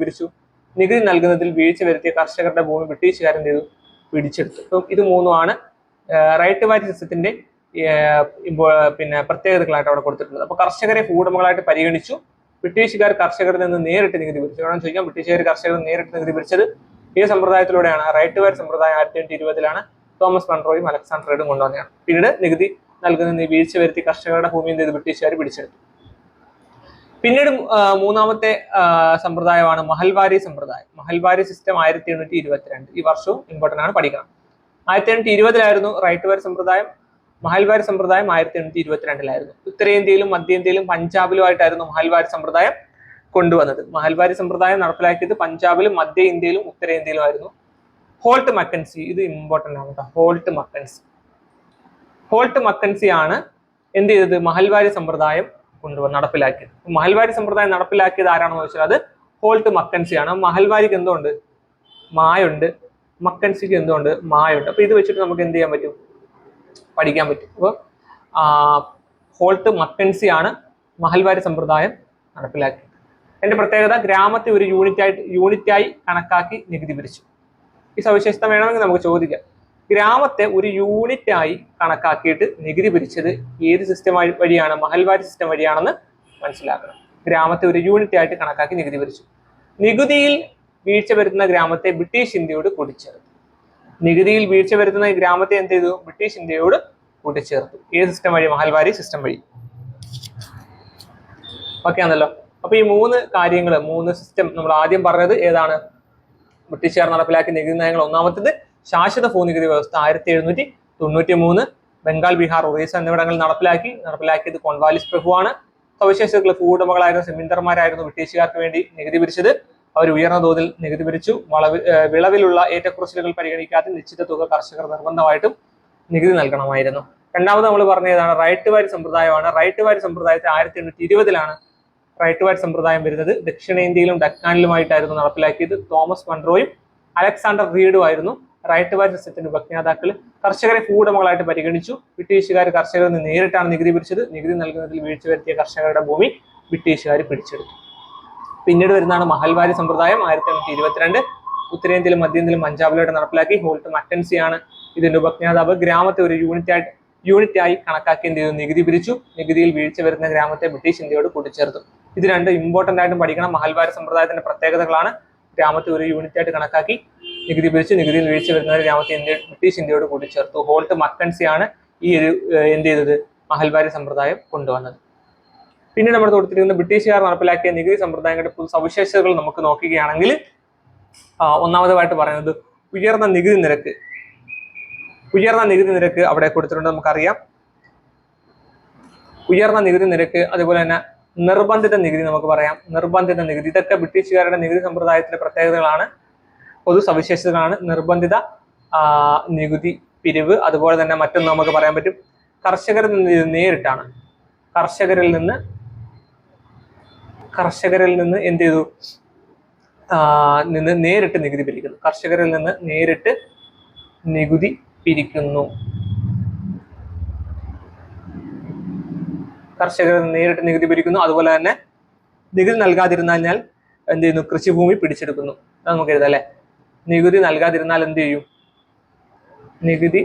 പിരിച്ചു. നികുതി നൽകുന്നതിൽ വീഴ്ച വരുത്തിയ കർഷകരുടെ ഭൂമി ബ്രിട്ടീഷുകാർ എന്ത് ചെയ്തു? പിടിച്ചെടുത്തു. അപ്പം ഇത് മൂന്നുമാണ് റൈറ്റ് വാരി സിസ്റ്റത്തിന്റെ പിന്നെ പ്രത്യേകതകളായിട്ട് അവിടെ കൊടുത്തിട്ടുള്ളത്. അപ്പൊ കർഷകരെ ഭൂ ഉടമകളായിട്ട് പരിഗണിച്ചു. ബ്രിട്ടീഷുകാർ കർഷകരിൽ നിന്ന് നേരിട്ട് നികുതി പിരിച്ചു. വേണം ചോദിക്കാം, ബ്രിട്ടീഷുകാർ കർഷകരിൽ നേരിട്ട് നികുതി പിരിച്ചത് ഈ സമ്പ്രദായത്തിലൂടെയാണ്. റൈറ്റ് വാരി സമ്പ്രദായം 1820 തോമസ് മൺട്രോയും അലക്സാണ്ടർ റീഡും കൊണ്ടുവന്നതാണ്. പിന്നീട് നികുതി നൽകുന്ന വീഴ്ച വരുത്തി കർഷകരുടെ ഭൂമി എന്ത് ചെയ്തു? ബ്രിട്ടീഷുകാർ പിടിച്ചെടുത്തു. പിന്നീട് മൂന്നാമത്തെ സമ്പ്രദായമാണ് മഹൽവാരി സമ്പ്രദായം. മഹൽവാരി സിസ്റ്റം 1822. ഈ വർഷവും ഇമ്പോർട്ടന്റ് ആണ്, പഠിക്കണം. 1820 റൈറ്റ് വാരി സമ്പ്രദായം. മഹൽവാരി സമ്പ്രദായം 1822 ഉത്തരേന്ത്യയിലും മധ്യേന്ത്യയിലും പഞ്ചാബിലുമായിട്ടായിരുന്നു മഹൽവാരി സമ്പ്രദായം കൊണ്ടുവന്നത്. മഹൽവാരി സമ്പ്രദായം നടപ്പിലാക്കിയത് പഞ്ചാബിലും മധ്യ ഇന്ത്യയിലും ഉത്തരേന്ത്യയിലും ആയിരുന്നു. ഹോൾട്ട് മക്കൻസി, ഇത് ഇമ്പോർട്ടന്റ് ആണ് കേട്ടോ. ഹോൾട്ട് മക്കൻസി ആണ് എന്ത് ചെയ്തത്? മഹൽവാരി സമ്പ്രദായം നടപ്പിലാക്കിയത്. മഹൽവാരി സമ്പ്രദായം നടപ്പിലാക്കിയത് ആരാണെന്ന് ചോദിച്ചാൽ അത് ഹോൾട്ട് മക്കൻസി ആണ്. മഹൽവാരിക്ക് എന്തുകൊണ്ട്? മായുണ്ട്. മക്കൻസിക്ക് എന്തുകൊണ്ട്? മായുണ്ട്. അപ്പൊ ഇത് വെച്ചിട്ട് നമുക്ക് എന്ത് ചെയ്യാൻ പറ്റും? പഠിക്കാൻ പറ്റും. അപ്പോൾ ഹോൾട്ട് മക്കൻസി ആണ് മഹൽവാരി സമ്പ്രദായം നടപ്പിലാക്കിയത്. അതിന്റെ പ്രത്യേകത, ഗ്രാമത്തെ ഒരു യൂണിറ്റായി കണക്കാക്കി നികുതി പിരിച്ചു. ഈ സവിശേഷത വേണമെങ്കിൽ നമുക്ക് ചോദിക്കാം. ഗ്രാമത്തെ ഒരു യൂണിറ്റായി കണക്കാക്കിയിട്ട് നികുതി പിരിച്ചത് ഏത് സിസ്റ്റം വഴിയാണ്? മഹൽവാരി സിസ്റ്റം വഴിയാണെന്ന് മനസ്സിലാക്കണം. ഗ്രാമത്തെ ഒരു യൂണിറ്റ് ആയിട്ട് കണക്കാക്കി നികുതി പിരിച്ചു. നികുതിയിൽ വീഴ്ച വരുത്തുന്ന ഗ്രാമത്തെ ബ്രിട്ടീഷ് ഇന്ത്യയോട് കൂട്ടിച്ചേർത്തു. നികുതിയിൽ വീഴ്ച വരുത്തുന്ന ഈ ഗ്രാമത്തെ എന്ത് ചെയ്തു? ബ്രിട്ടീഷ് ഇന്ത്യയോട് കൂട്ടിച്ചേർത്തു. ഏത് സിസ്റ്റം വഴി? മഹൽവാരി സിസ്റ്റം വഴി. ഓക്കെ ആണല്ലോ. അപ്പൊ ഈ 3 കാര്യങ്ങൾ, 3 സിസ്റ്റം നമ്മൾ ആദ്യം പറഞ്ഞത് ഏതാണ്? ബ്രിട്ടീഷുകാർ നടപ്പിലാക്കിയ നികുതി നയങ്ങൾ. ഒന്നാമത്തേത് ശാശ്വത ഭൂനികുതി വ്യവസ്ഥ 1793. ബംഗാൾ, ബീഹാർ, ഒറീസ എന്നിവിടങ്ങളിൽ നടപ്പിലാക്കിയത് കോൺവാലിസ് പ്രഭുവാണ്. സവിശേഷതകൾ: ഭൂവുടമകളായിരുന്ന സെമിന്ദർമാരായിരുന്നു ബ്രിട്ടീഷുകാർക്ക് വേണ്ടി നികുതി പിരിച്ചത്. അവർ ഉയർന്ന തോതിൽ നികുതി പിരിച്ചു. വിളവിലുള്ള ഏറ്റക്കുറച്ചിലുകൾ പരിഗണിക്കാതെ നിശ്ചിത തുക കർഷകർ നിർബന്ധമായിട്ടും നികുതി നൽകണമായിരുന്നു. രണ്ടാമത് നമ്മൾ പറഞ്ഞ ഏതാണ്? റൈറ്റ് വാരി സമ്പ്രദായമാണ്. റൈറ്റ് വാരി സമ്പ്രദായത്തെ 1820 റൈറ്റ് വാരി സമ്പ്രദായം വരുന്നത്. ദക്ഷിണേന്ത്യയിലും ഡക്കാനിലുമായിട്ടായിരുന്നു നടപ്പിലാക്കിയത്. തോമസ് മൺട്രോയും അലക്സാണ്ടർ റീഡും ആയിരുന്നു റൈറ്റ് വാരി സിസ്റ്റത്തിന്റെ ഉപജ്ഞാതാക്കൾ. കർഷകരെ ഭൂവുടമകളായിട്ട് പരിഗണിച്ചു. ബ്രിട്ടീഷുകാർ കർഷകരിൽ നിന്ന് നേരിട്ടാണ് നികുതി പിരിച്ചത്. നികുതി നൽകുന്നതിൽ വീഴ്ച വരുത്തിയ കർഷകരുടെ ഭൂമി ബ്രിട്ടീഷുകാർ പിടിച്ചെടുത്തു. പിന്നീട് വരുന്നതാണ് മഹൽവാരി സമ്പ്രദായം 1822. ഉത്തരേന്ത്യയിലും മധ്യേന്ത്യയിലും പഞ്ചാബിലായിട്ട് നടപ്പിലാക്കി. ഹോൾട്ട് മക്കൻസിയാണ് ഇതിന്റെ ഉപജ്ഞാതാവ്. ഗ്രാമത്തെ ഒരു യൂണിറ്റായി കണക്കാക്കി എന്ത് ചെയ്തു? നികുതി പിരിച്ചു. നികുതിയിൽ വീഴ്ച വരുന്ന ഗ്രാമത്തെ ബ്രിട്ടീഷ് ഇന്ത്യയോട് കൂട്ടിച്ചേർത്തു. ഇത് രണ്ടും ഇമ്പോർട്ടന്റ് ആയിട്ടും പഠിക്കണം. മഹൽവാരി സമ്പ്രദായത്തിന്റെ പ്രത്യേകതകളാണ്. ഗ്രാമത്തെ ഒരു യൂണിറ്റായിട്ട് കണക്കാക്കി നികുതി പിരിച്ചു. നികുതിയിൽ വീഴ്ച വരുന്ന ഗ്രാമത്തെ ബ്രിട്ടീഷ് ഇന്ത്യയോട് കൂട്ടിച്ചേർത്തു. ഹോൾട്ട് മക്കൻസിയാണ് ഈ ഒരു എന്ത് ചെയ്തത്? മഹൽവാരി സമ്പ്രദായം കൊണ്ടുവന്നത്. പിന്നീട് നമ്മൾ കൊടുത്തിരിക്കുന്ന ബ്രിട്ടീഷുകാർ നടപ്പിലാക്കിയ നികുതി സമ്പ്രദായങ്ങളുടെ സവിശേഷതകൾ നമുക്ക് നോക്കുകയാണെങ്കിൽ ഒന്നാമതായിട്ട് പറയുന്നത് ഉയർന്ന നികുതി നിരക്ക്. ഉയർന്ന നികുതി നിരക്ക് അവിടെ കൊടുത്തിട്ടുണ്ട്, നമുക്കറിയാം. ഉയർന്ന നികുതി നിരക്ക്, അതുപോലെ തന്നെ നിർബന്ധിത നികുതി നമുക്ക് പറയാം. നിർബന്ധിത നികുതി, ഇതൊക്കെ ബ്രിട്ടീഷുകാരുടെ നികുതി സമ്പ്രദായത്തിലെ പ്രത്യേകതകളാണ്, പൊതു സവിശേഷതകളാണ്. നിർബന്ധിത നികുതി പിരിവ്. അതുപോലെ തന്നെ മറ്റൊന്ന് നമുക്ക് പറയാൻ പറ്റും, കർഷകരിൽ നിന്ന് നേരിട്ടാണ്. കർഷകരിൽ നിന്ന് എന്ത് ചെയ്തു? നേരിട്ട് നികുതി പിരിക്കുന്നു. കർഷകരിൽ നിന്ന് നേരിട്ട് നികുതി പിരിക്കുന്നു. കർഷകരിൽ നിന്ന് നേരിട്ട് നികുതി പിരിക്കുന്നു. അതുപോലെ തന്നെ നികുതി നൽകാതിരുന്നാൽ എന്ത് ചെയ്യുന്നു? കൃഷിഭൂമി പിടിച്ചെടുക്കുന്നു. നമുക്ക് എഴുതാം അല്ലെ. നികുതി നൽകാതിരുന്നാൽ എന്ത് ചെയ്യും? നികുതി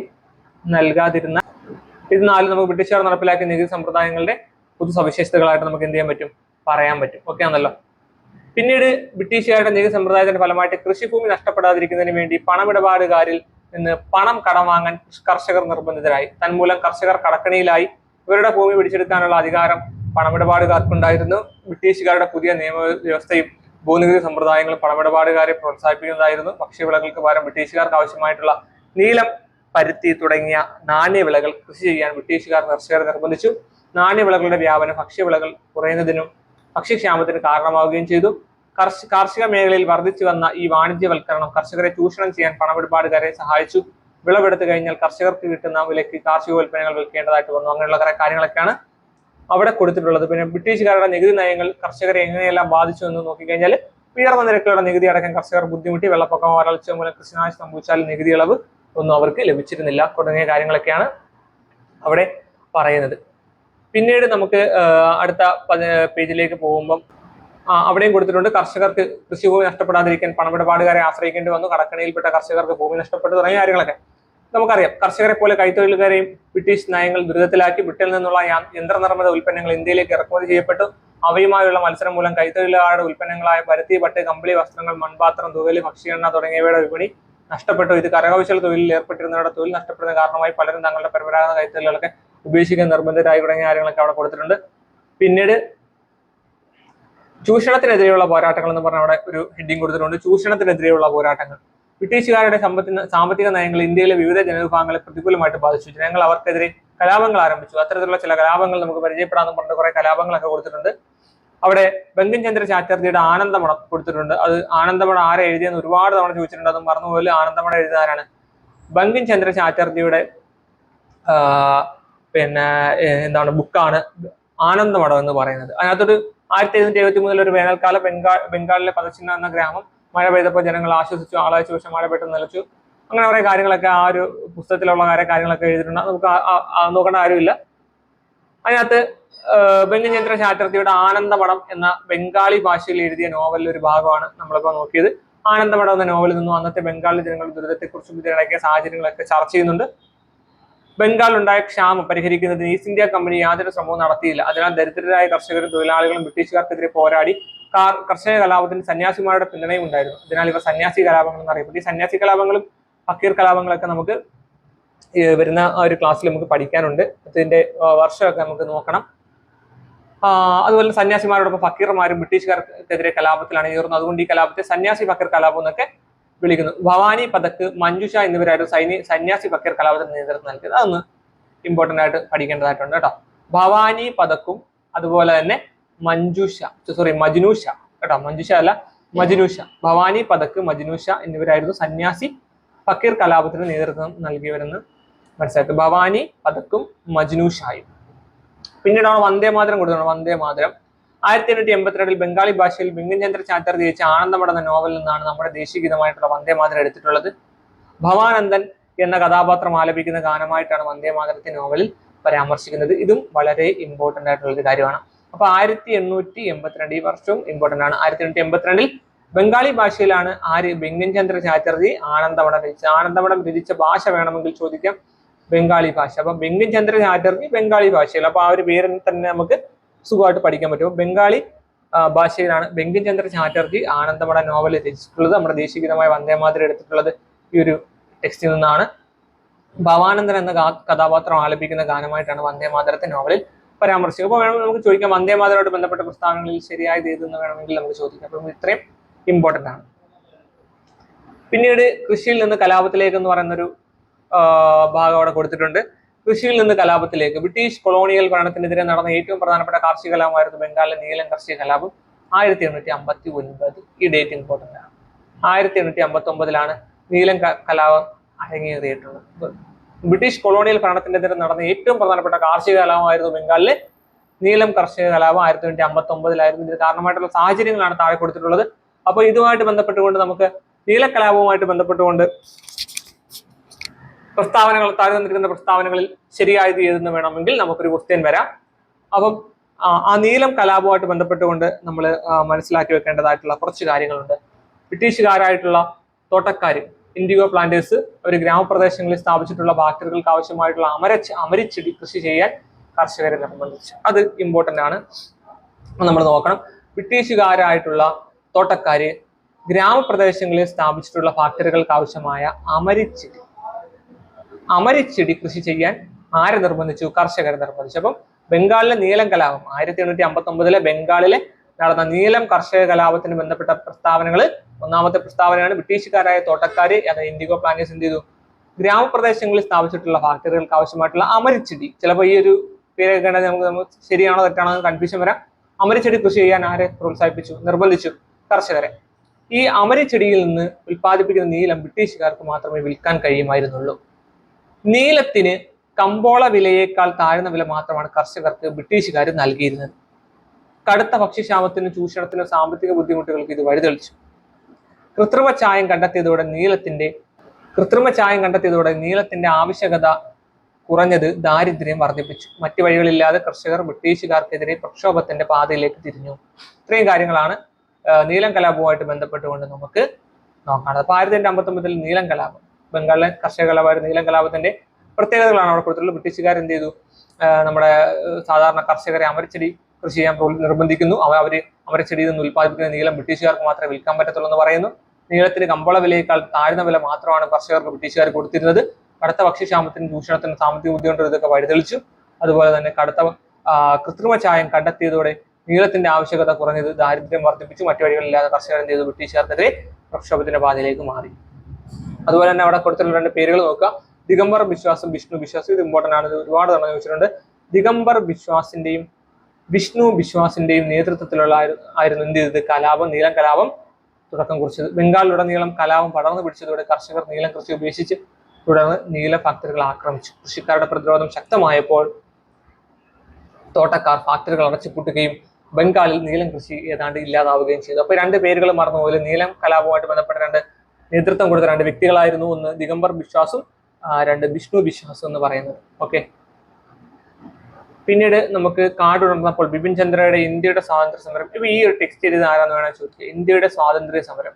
നൽകാതിരുന്നാൽ. ഇത് 4 നമുക്ക് ബ്രിട്ടീഷുകാർ നടപ്പിലാക്കിയ നികുതി സമ്പ്രദായങ്ങളുടെ പൊതു സവിശേഷതകളായിട്ട് നമുക്ക് എന്ത് ചെയ്യാൻ പറ്റും? പറയാൻ പറ്റും. ഓക്കെ ആണല്ലോ. പിന്നീട് ബ്രിട്ടീഷുകാരുടെ നികുതി സമ്പ്രദായത്തിന്റെ ഫലമായിട്ട് കൃഷിഭൂമി നഷ്ടപ്പെടാതിരിക്കുന്നതിന് വേണ്ടി പണമിടപാടുകാരിൽ നിന്ന് പണം കടം വാങ്ങാൻ കർഷകർ നിർബന്ധിതരായി. തന്മൂലം കർഷകർ കടക്കണിയിലായി. ഇവരുടെ ഭൂമി പിടിച്ചെടുക്കാനുള്ള അധികാരം പണമിടപാടുകാർക്കുണ്ടായിരുന്നു. ബ്രിട്ടീഷുകാരുടെ പുതിയ നിയമവ്യവസ്ഥയും ഭൂനികുതി സമ്പ്രദായങ്ങളും പണമിടപാടുകാരെ പ്രോത്സാഹിപ്പിക്കുന്നതായിരുന്നു. ഭക്ഷ്യവിളകൾക്ക് പകരം ബ്രിട്ടീഷുകാർക്ക് ആവശ്യമായിട്ടുള്ള നീലം, പരുത്തി തുടങ്ങിയ നാണ്യവിളകൾ കൃഷി ചെയ്യാൻ ബ്രിട്ടീഷുകാർ കർഷകരെ നിർബന്ധിച്ചു. നാണ്യവിളകളുടെ വ്യാപനം ഭക്ഷ്യവിളകൾ കുറയുന്നതിനും ഭക്ഷ്യക്ഷാമത്തിന് കാരണമാവുകയും ചെയ്തു. കാർഷിക മേഖലയിൽ വർദ്ധിച്ചു വന്ന ഈ വാണിജ്യവൽക്കരണം കർഷകരെ ചൂഷണം ചെയ്യാൻ പണമിടപാടുകാരെ സഹായിച്ചു. വിളവെടുത്തു കഴിഞ്ഞാൽ കർഷകർക്ക് കിട്ടുന്ന വിലയ്ക്ക് കാർഷികോൽപ്പന്നങ്ങൾ വിൽക്കേണ്ടതായിട്ട് വന്നു. അങ്ങനെയുള്ള കുറെ കാര്യങ്ങളൊക്കെയാണ് അവിടെ കൊടുത്തിട്ടുള്ളത്. പിന്നെ ബ്രിട്ടീഷുകാരുടെ നികുതി നയങ്ങൾ കർഷകരെ എങ്ങനെയെല്ലാം ബാധിച്ചു എന്ന് നോക്കിക്കഴിഞ്ഞാൽ ഉയർന്ന നിരക്കുകളുടെ നികുതി അടക്കം കർഷകർ ബുദ്ധിമുട്ടി. വെള്ളപ്പൊക്കം, വരൾച്ച മൂലം കൃഷിനാശം സംഭവിച്ചാൽ നികുതി ഇളവ് ഒന്നും അവർക്ക് ലഭിച്ചിരുന്നില്ല. തുടങ്ങിയ കാര്യങ്ങളൊക്കെയാണ് അവിടെ പറയുന്നത്. പിന്നീട് നമുക്ക് അടുത്ത പേജിലേക്ക് പോകുമ്പം അവിടെയും കൊടുത്തിട്ടുണ്ട്, കർഷകർക്ക് കൃഷിഭൂമി നഷ്ടപ്പെടാതിരിക്കാൻ പണമിടപാടുകാരെ ആശ്രയിക്കേണ്ടി വന്നു. കടക്കണിയിൽപ്പെട്ട കർഷകർക്ക് ഭൂമി നഷ്ടപ്പെട്ടു തുടങ്ങിയ കാര്യങ്ങളൊക്കെ നമുക്കറിയാം. കർഷകരെ പോലെ കൈത്തൊഴിലുകാരെയും ബ്രിട്ടീഷ് നയങ്ങൾ ദുരിതത്തിലാക്കി. ബ്രിട്ടനിൽ നിന്നുള്ള യന്ത്രനിർമ്മിത ഉൽപ്പന്നങ്ങൾ ഇന്ത്യയിലേക്ക് ഇറക്കുമതി ചെയ്യപ്പെട്ടു. അവയുമായുള്ള മത്സരം മൂലം കൈത്തൊഴിലുകാരുടെ ഉൽപ്പന്നങ്ങളായ പരുത്തി, പട്ട്, കമ്പിളി വസ്ത്രങ്ങൾ, മൺപാത്രം, തുകല്, ഭക്ഷ്യ തുടങ്ങിയവയുടെ വിപണി നഷ്ടപ്പെട്ടു. ഇത് കരകൗശല തൊഴിലിൽ ഏർപ്പെട്ടിരുന്നവരുടെ തൊഴിൽ നഷ്ടപ്പെടുന്ന കാരണമായി പലരും തങ്ങളുടെ പരമ്പരാഗത കൈത്തൊഴിലുകളൊക്കെ ഉപേക്ഷിക്കാൻ നിർബന്ധിതരായി തുടങ്ങിയ കാര്യങ്ങളൊക്കെ അവിടെ കൊടുത്തിട്ടുണ്ട്. പിന്നീട് ചൂഷണത്തിനെതിരെയുള്ള പോരാട്ടങ്ങൾ എന്ന് പറഞ്ഞ അവിടെ ഒരു ഹെഡിങ് കൊടുത്തിട്ടുണ്ട്. ചൂഷണത്തിനെതിരെയുള്ള പോരാട്ടങ്ങൾ. ബ്രിട്ടീഷുകാരുടെ സാമ്പത്തിക നയങ്ങൾ ഇന്ത്യയിലെ വിവിധ ജനവിഭാഗങ്ങളെ പ്രതികൂലമായിട്ട് ബാധിച്ചു. ജനങ്ങൾ അവർക്കെതിരെ കലാപങ്ങൾ ആരംഭിച്ചു. അത്തരത്തിലുള്ള ചില കലാപങ്ങൾ നമുക്ക് പരിചയപ്പെടാമെന്ന് പറഞ്ഞിട്ട് കുറെ കലാപങ്ങളൊക്കെ കൊടുത്തിട്ടുണ്ട്. അവിടെ ബങ്കിം ചന്ദ്ര ചാറ്റർജിയുടെ ആനന്ദമഠം കൊടുത്തിട്ടുണ്ട്. അത് ആനന്ദമഠം ആരെ എഴുതിയെന്ന് ഒരുപാട് തവണ ചോദിച്ചിട്ടുണ്ട്, അതും മറന്നുപോലെ. ആനന്ദമഠം എഴുതാനാണ് ബങ്കിം ചന്ദ്ര ചാറ്റർജിയുടെ ബുക്കാണ് ആനന്ദമഠം എന്ന് പറയുന്നത്. അതിനകത്തൊരു 1773 ഒരു വേനൽക്കാലം ബംഗാളിലെ പദച്ചിഹ്നം എന്ന ഗ്രാമം മഴ പെയ്തപ്പോൾ ജനങ്ങൾ ആശ്വസിച്ചു. ആളാഴ്ച വർഷം മഴ പെട്ടെന്ന് നിലച്ചു. അങ്ങനെ കുറെ കാര്യങ്ങളൊക്കെ ആ ഒരു പുസ്തകത്തിലുള്ള കാര്യങ്ങളൊക്കെ എഴുതിയിട്ടുണ്ട്. നമുക്ക് നോക്കേണ്ട കാര്യമില്ല. അതിനകത്ത് ബങ്കിം ചന്ദ്ര ചാറ്റർജിയുടെ ആനന്ദമഠം എന്ന ബംഗാളി ഭാഷയിൽ എഴുതിയ നോവലിൽ ഒരു ഭാഗമാണ് നമ്മളിപ്പോൾ നോക്കിയത്. ആനന്ദമഠം എന്ന നോവലിൽ നിന്നും അന്നത്തെ ബംഗാളി ജനങ്ങളുടെ ദുരിതത്തെക്കുറിച്ചും ഇതിനിടയ്ക്ക് സാഹചര്യങ്ങളൊക്കെ ചർച്ച ചെയ്യുന്നുണ്ട്. ബംഗാളിലുണ്ടായ ക്ഷാമം പരിഹരിക്കുന്നതിന് ഈസ്റ്റ് ഇന്ത്യ കമ്പനി യാതൊരു ശ്രമവും നടത്തിയില്ല. അതിനാൽ ദരിദ്രരായ കർഷകരും തൊഴിലാളികളും ബ്രിട്ടീഷുകാർക്കെതിരെ പോരാടി കർഷക കലാപത്തിന് സന്യാസിമാരുടെ പിന്തുണയും ഉണ്ടായിരുന്നു. അതിനാൽ ഇവ സന്യാസി കലാപങ്ങൾ എന്നറിയപ്പെട്ടു. ഈ സന്യാസി കലാപങ്ങളും ഫക്കീർ കലാപങ്ങളൊക്കെ നമുക്ക് വരുന്ന ഒരു ക്ലാസ്സിൽ നമുക്ക് പഠിക്കാനുണ്ട്. ഇതിന്റെ വർഷമൊക്കെ നമുക്ക് നോക്കണം. അതുപോലെ സന്യാസിമാരോടൊപ്പം ഫക്കീർമാരും ബ്രിട്ടീഷുകാർക്കെതിരെ കലാപത്തിലാണ് ചേർന്നത്. അതുകൊണ്ട് ഈ കലാപത്തെ സന്യാസി ഫക്കീർ കലാപം എന്നൊക്കെ വിളിക്കുന്നു. ഭവാനി പതക്ക്, മഞ്ജുഷ എന്നിവരായിരുന്നു സന്യാസി ഫക്കീർ കലാപത്തിന് നേതൃത്വം നൽകിയത്. അതൊന്ന് ഇമ്പോർട്ടന്റ് ആയിട്ട് പഠിക്കേണ്ടതായിട്ടുണ്ട് കേട്ടോ. ഭവാനി പതക്കും അതുപോലെ തന്നെ മജ്നൂഷ കേട്ടോ, മഞ്ജുഷ അല്ല മജ്നൂഷ. ഭവാനി പതക്ക്, മജ്നൂഷ എന്നിവരായിരുന്നു സന്യാസി ഫക്കീർ കലാപത്തിന് നേതൃത്വം നൽകിയവരെന്ന് മനസ്സിലാക്കി. ഭവാനി പതക്കും മജ്നൂഷായും. പിന്നീടാണ് വന്ദേമാതരം കൊടുക്കുന്നത്. വന്ദേമാതരം 1882 ബംഗാളി ഭാഷയിൽ ബിങ്കിം ചന്ദ്ര ചാറ്റർജി രചിച്ച ആനന്ദമഠം എന്ന നോവലിൽ നിന്നാണ് നമ്മുടെ ദേശീയ ഗീതമായിട്ടുള്ള വന്ദേമാതരം എടുത്തിട്ടുള്ളത്. ഭവാനന്ദൻ എന്ന കഥാപാത്രം ആലപിക്കുന്ന ഗാനമായിട്ടാണ് വന്ദേമാതരത്തെ നോവലിൽ പരാമർശിക്കുന്നത്. ഇതും വളരെ ഇമ്പോർട്ടന്റ് ആയിട്ടുള്ള ഒരു കാര്യമാണ്. അപ്പൊ 1882 ഈ വർഷവും ഇമ്പോർട്ടന്റ് ആണ്. 1882 ബംഗാളി ഭാഷയിലാണ് ബിങ്കിം ചന്ദ്ര ചാറ്റർജി ആനന്ദമഠം രചിച്ചത്. ആനന്ദമഠം രചിച്ച ഭാഷ വേണമെങ്കിൽ ചോദിക്കാം, ബംഗാളി ഭാഷ. അപ്പൊ ബിങ്കിം ചന്ദ്ര ചാറ്റർജി ബംഗാളി ഭാഷയിൽ, അപ്പൊ ആ ഒരു പേരിൽ തന്നെ നമുക്ക് സുഖമായിട്ട് പഠിക്കാൻ പറ്റും. ബംഗാളി ഭാഷയിലാണ് ബിങ്കിം ചന്ദ്ര ചാറ്റർജി ആനന്ദമഠം നോവൽ രചിച്ചിട്ടുള്ളത്. നമ്മുടെ ദേശീയ ഗീതമായ വന്ദേമാതരം എടുത്തിട്ടുള്ളത് ഈ ഒരു ടെക്സ്റ്റിൽ നിന്നാണ്. ഭവാനന്ദൻ എന്ന കഥാപാത്രം ആലപിക്കുന്ന ഗാനമായിട്ടാണ് വന്ദേമാതരത്തെ നോവലിൽ പരാമർശിക്കുക. അപ്പോൾ വേണമെങ്കിൽ നമുക്ക് ചോദിക്കാം, വന്ദേമാതരമായിട്ട് ബന്ധപ്പെട്ട പ്രസ്താവനകളിൽ ശരിയായത് ഏതെന്ന് വേണമെങ്കിൽ നമുക്ക് ചോദിക്കാം. അപ്പം ഇത്രയും ഇമ്പോർട്ടന്റ് ആണ്. പിന്നീട് കൃഷിയിൽ നിന്ന് കലാപത്തിലേക്ക് എന്ന് പറയുന്നൊരു ഭാഗം അവിടെ കൊടുത്തിട്ടുണ്ട്. കൃഷിയിൽ നിന്ന് കലാപത്തിലേക്ക്. ബ്രിട്ടീഷ് കൊളോണിയൽ ഭരണത്തിനെതിരെ നടന്ന ഏറ്റവും പ്രധാനപ്പെട്ട കാർഷിക കലാപമായിരുന്നു ബംഗാളിലെ നീലം കാർഷിക കലാപം 1859. ഈ ഡേറ്റ് ഇമ്പോർട്ടന്റ് ആണ്. 1859 നീലം കലാപം അരങ്ങേറിയിട്ടുള്ളത്. ബ്രിട്ടീഷ് കൊളോണിയൽ ഭരണത്തിനെതിരെ നടന്ന ഏറ്റവും പ്രധാനപ്പെട്ട കാർഷിക കലാപമായിരുന്നു ബംഗാളിലെ നീലം കാർഷിക കലാപം 1859. ഇതിന് കാരണമായിട്ടുള്ള സാഹചര്യങ്ങളാണ് താഴെ കൊടുത്തിട്ടുള്ളത്. അപ്പൊ ഇതുമായിട്ട് ബന്ധപ്പെട്ടുകൊണ്ട് നമുക്ക് നീലക്കലാപവുമായിട്ട് ബന്ധപ്പെട്ടുകൊണ്ട് പ്രസ്താവനകൾ താഴെ തന്നിരിക്കുന്ന പ്രസ്താവനകളിൽ ശരിയായത് ഏതെന്ന് വേണമെങ്കിൽ നമുക്കൊരു ക്വസ്റ്റ്യൻ വരാം. അപ്പം ആ നീലം കലാപവുമായിട്ട് ബന്ധപ്പെട്ടുകൊണ്ട് നമ്മൾ മനസ്സിലാക്കി വെക്കേണ്ടതായിട്ടുള്ള കുറച്ച് കാര്യങ്ങളുണ്ട്. ബ്രിട്ടീഷുകാരായിട്ടുള്ള തോട്ടക്കാർ, ഇൻഡിഗോ പ്ലാന്റേഴ്സ്, അവർ ഗ്രാമപ്രദേശങ്ങളിൽ സ്ഥാപിച്ചിട്ടുള്ള ഫാക്ടറികൾക്ക് ആവശ്യമായിട്ടുള്ള അമരിച്ചെടി കൃഷി ചെയ്യാൻ കർഷകരെ നിർബന്ധിച്ചു. അത് ഇമ്പോർട്ടന്റ് ആണ്, നമ്മൾ നോക്കണം. ബ്രിട്ടീഷുകാരായിട്ടുള്ള തോട്ടക്കാര് ഗ്രാമപ്രദേശങ്ങളിൽ സ്ഥാപിച്ചിട്ടുള്ള ഫാക്ടറികൾക്ക് ആവശ്യമായ അമരിച്ചെടി കൃഷി ചെയ്യാൻ ആരെ നിർബന്ധിച്ചു? കർഷകരെ നിർബന്ധിച്ചു. അപ്പം ബംഗാളിലെ നീലം കലാപം 1859 ബംഗാളിലെ നടന്ന നീലം കർഷക കലാപത്തിന് ബന്ധപ്പെട്ട പ്രസ്താവനകൾ. ഒന്നാമത്തെ പ്രസ്താവനയാണ് ബ്രിട്ടീഷുകാരായ തോട്ടക്കാര്, ഇൻഡിഗോ പ്ലാന്റേഴ്സ് എന്ത് ചെയ്തു? ഗ്രാമപ്രദേശങ്ങളിൽ സ്ഥാപിച്ചിട്ടുള്ള ഫാക്ടറികൾക്ക് ആവശ്യമായിട്ടുള്ള അമരിച്ചെടി. ചിലപ്പോൾ ഈ ഒരു പേരൊക്കെ നമുക്ക് ശരിയാണോ തെറ്റാണോ കൺഫ്യൂഷൻ വരാം. അമരിച്ചെടി കൃഷി ചെയ്യാൻ ആരെ പ്രോത്സാഹിപ്പിച്ചു? നിർബന്ധിച്ചു? കർഷകരെ. ഈ അമരിച്ചെടിയിൽ നിന്ന് ഉൽപ്പാദിപ്പിക്കുന്ന നീലം ബ്രിട്ടീഷുകാർക്ക് മാത്രമേ വിൽക്കാൻ കഴിയുമായിരുന്നുള്ളൂ. നീലത്തിന് കമ്പോള വിലയേക്കാൾ താഴ്ന്ന വില മാത്രമാണ് കർഷകർക്ക് ബ്രിട്ടീഷുകാർ നൽകിയിരുന്നത്. കടുത്ത ഭക്ഷ്യക്ഷാമത്തിനും ചൂഷണത്തിനും സാമ്പത്തിക ബുദ്ധിമുട്ടുകൾക്ക് ഇത് വഴിതെളിച്ചു. കൃത്രിമ ചായം കണ്ടെത്തിയതോടെ നീലത്തിന്റെ ആവശ്യകത കുറഞ്ഞത് ദാരിദ്ര്യം വർദ്ധിപ്പിച്ചു. മറ്റു വഴികളില്ലാതെ കർഷകർ ബ്രിട്ടീഷുകാർക്കെതിരെ പ്രക്ഷോഭത്തിന്റെ പാതയിലേക്ക് തിരിഞ്ഞു. ഇത്രയും കാര്യങ്ങളാണ് നീലം കലാപവുമായിട്ട് ബന്ധപ്പെട്ടുകൊണ്ട് നമുക്ക് നോക്കാനുള്ളത്. അപ്പൊ 1859 നീലം കലാപം, ബംഗാളിലെ കർഷക കലാപമായിരുന്നു നീലം കലാപത്തിന്റെ പ്രത്യേകതകളാണ് അവിടെ കൊടുത്തിട്ടുള്ളത്. ബ്രിട്ടീഷുകാർ എന്ത് ചെയ്തു? നമ്മുടെ സാധാരണ കർഷകരെ അമരച്ചെടി കൃഷി ചെയ്യാൻ നിർബന്ധിക്കുന്നു. അവര് അമരച്ചെടിയിൽ നിന്ന് ഉൽപ്പാദിപ്പിക്കുന്ന നീലം ബ്രിട്ടീഷുകാർക്ക് മാത്രമേ വിൽക്കാൻ പറ്റത്തുള്ളൂ എന്ന് പറയുന്നു. നീലത്തിന് കമ്പോള വിലയേക്കാൾ താഴ്ന്ന വില മാത്രമാണ് കർഷകർക്ക് ബ്രിട്ടീഷുകാർ കൊടുത്തിരുന്നത്. കടുത്ത ഭക്ഷ്യക്ഷാമത്തിനും ചൂഷണത്തിനും സാമ്പത്തിക ബുദ്ധിമുട്ടും ഇതൊക്കെ വഴിതെളിച്ചു. അതുപോലെ തന്നെ കൃത്രിമ ചായം കണ്ടെത്തിയതോടെ നീലത്തിന്റെ ആവശ്യകത കുറഞ്ഞത് ദാരിദ്ര്യം വർദ്ധിപ്പിച്ചു. മറ്റു വഴികളില്ലാതെ കർഷകർ എന്ത് ചെയ്തു? ബ്രിട്ടീഷുകാർക്കെതിരെ പ്രക്ഷോഭത്തിന്റെ പാതയിലേക്ക് മാറി. അതുപോലെ തന്നെ അവിടെ കൊടുത്തിട്ടുള്ള 2 പേരുകൾ നോക്കുക. ദിഗംബർ ബിശ്വാസും വിഷ്ണു ബിശ്വാസും. ഇത് ഇമ്പോർട്ടന്റ് ആണ്, ഇത് ഒരുപാട് തവണ ചോദിച്ചിട്ടുണ്ട്. ദിഗംബർ ബിശ്വാസിന്റെയും വിഷ്ണു ബിശ്വാസിന്റെയും നേതൃത്വത്തിലുള്ള ആയിരുന്നു എന്ത് ചെയ്തത്? കലാപം, നീലം കലാപം തുടക്കം കുറിച്ചത്. ബംഗാളിലുടനീളം കലാപം പടർന്നു പിടിച്ചതോടെ കർഷകർ നീലം കൃഷി ഉപേക്ഷിച്ച് തുടർന്ന് നീല ഫാക്ടറികൾ ആക്രമിച്ചു. കൃഷിക്കാരുടെ പ്രതിരോധം ശക്തമായപ്പോൾ തോട്ടക്കാർ ഫാക്ടറികൾ അടച്ചുപൂട്ടുകയും ബംഗാളിൽ നീലം കൃഷി ഏതാണ്ട് ഇല്ലാതാവുകയും ചെയ്തു. അപ്പൊ 2 പേരുകൾ മറന്നുപോലെ നീലം കലാപവുമായിട്ട് ബന്ധപ്പെട്ട നേതൃത്വം കൊടുത്ത 2 വ്യക്തികളായിരുന്നു. ഒന്ന് ദിഗംബർ ബിശ്വാസും 2 വിഷ്ണു ബിശ്വാസും എന്ന് പറയുന്നത്. ഓക്കെ. പിന്നീട് നമുക്ക് കാടുണർന്നപ്പോൾ ബിപിൻ ചന്ദ്രയുടെ ഇന്ത്യയുടെ സ്വാതന്ത്ര്യ സമരം. ഇപ്പൊ ഈ ഒരു ടെക്സ്റ്റ് എഴുതിയത് ആരാന്ന് വേണം ചോദിക്കുക. ഇന്ത്യയുടെ സ്വാതന്ത്ര്യ സമരം,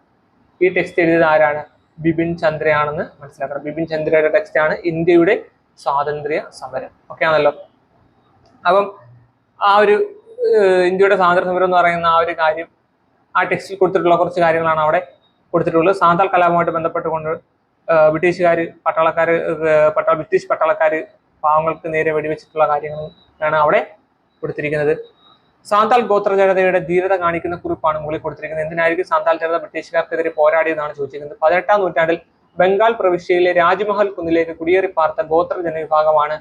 ഈ ടെക്സ്റ്റ് എഴുതിയത് ആരാണ്? ബിപിൻ ചന്ദ്രയാണെന്ന് മനസ്സിലാക്കണം. ബിപിൻ ചന്ദ്രയുടെ ടെക്സ്റ്റ് ആണ് ഇന്ത്യയുടെ സ്വാതന്ത്ര്യ സമരം. ഓക്കെ ആണല്ലോ. അപ്പം ആ ഒരു ഇന്ത്യയുടെ സ്വാതന്ത്ര്യ സമരം എന്ന് പറയുന്ന ആ ഒരു കാര്യം ആ ടെക്സ്റ്റിൽ കൊടുത്തിട്ടുള്ള കുറച്ച് കാര്യങ്ങളാണ് അവിടെ കൊടുത്തിട്ടുള്ളത്. സാന്താൾ കലാപവുമായിട്ട് ബന്ധപ്പെട്ടുകൊണ്ട് ബ്രിട്ടീഷ് പട്ടാളക്കാർ പാവങ്ങൾക്ക് നേരെ വെടിവെച്ചിട്ടുള്ള കാര്യങ്ങളാണ് അവിടെ കൊടുത്തിരിക്കുന്നത്. സാന്താൾ ഗോത്ര ജനതയുടെ ധീരത കാണിക്കുന്ന കുറിപ്പാണ് മുകളിൽ കൊടുത്തിരിക്കുന്നത്. എന്തിനായിരിക്കും സാന്താൾ ജനത ബ്രിട്ടീഷുകാർക്കെതിരെ പോരാടിയെന്നാണ് ചോദിച്ചിരിക്കുന്നത്. 18ാം നൂറ്റാണ്ടിൽ ബംഗാൾ പ്രവിശ്യയിലെ രാജ്മഹൽ കുന്നിലേക്ക് കുടിയേറി പാർത്ത ഗോത്ര ജനവിഭാഗമാണ്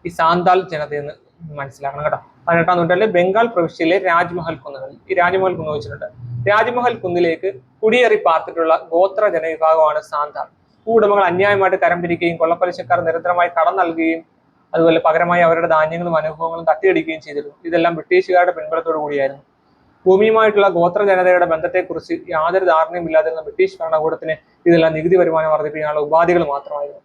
ഈ സാന്താൾ ജനതയെന്ന് മനസ്സിലാക്കണം കേട്ടോ. 18ാം നൂറ്റാണ്ടിലെ ബംഗാൾ പ്രവിശ്യയിലെ രാജ്മഹൽ കുന്നുകൾ, ഈ രാജ്മഹൽ കുന്ന് വെച്ചിട്ടുണ്ട്. രാജ്മഹൽ കുന്നിലേക്ക് കുടിയേറി പാർത്തിട്ടുള്ള ഗോത്ര ജനവിഭാഗമാണ് സാന്താൾ. ഭൂവുടമകൾ അന്യായമായിട്ട് കരം പിരിക്കുകയും കൊള്ളപ്പലിശക്കാർ നിരന്തരമായി കടം നൽകുകയും അതുപോലെ പകരമായി അവരുടെ ധാന്യങ്ങളും അനുഭവങ്ങളും തട്ടിയടിക്കുകയും ചെയ്തിരുന്നു. ഇതെല്ലാം ബ്രിട്ടീഷുകാരുടെ പിൻബലത്തോടു കൂടിയായിരുന്നു. ഭൂമിയുമായിട്ടുള്ള ഗോത്ര ജനതയുടെ ബന്ധത്തെക്കുറിച്ച് യാതൊരു ധാരണയും ഇല്ലാതിരുന്ന ബ്രിട്ടീഷ് ഭരണകൂടത്തിന് ഇതെല്ലാം നികുതി വരുമാനം വർദ്ധിപ്പിക്കാനുള്ള ഉപാധികൾ മാത്രമായിരുന്നു.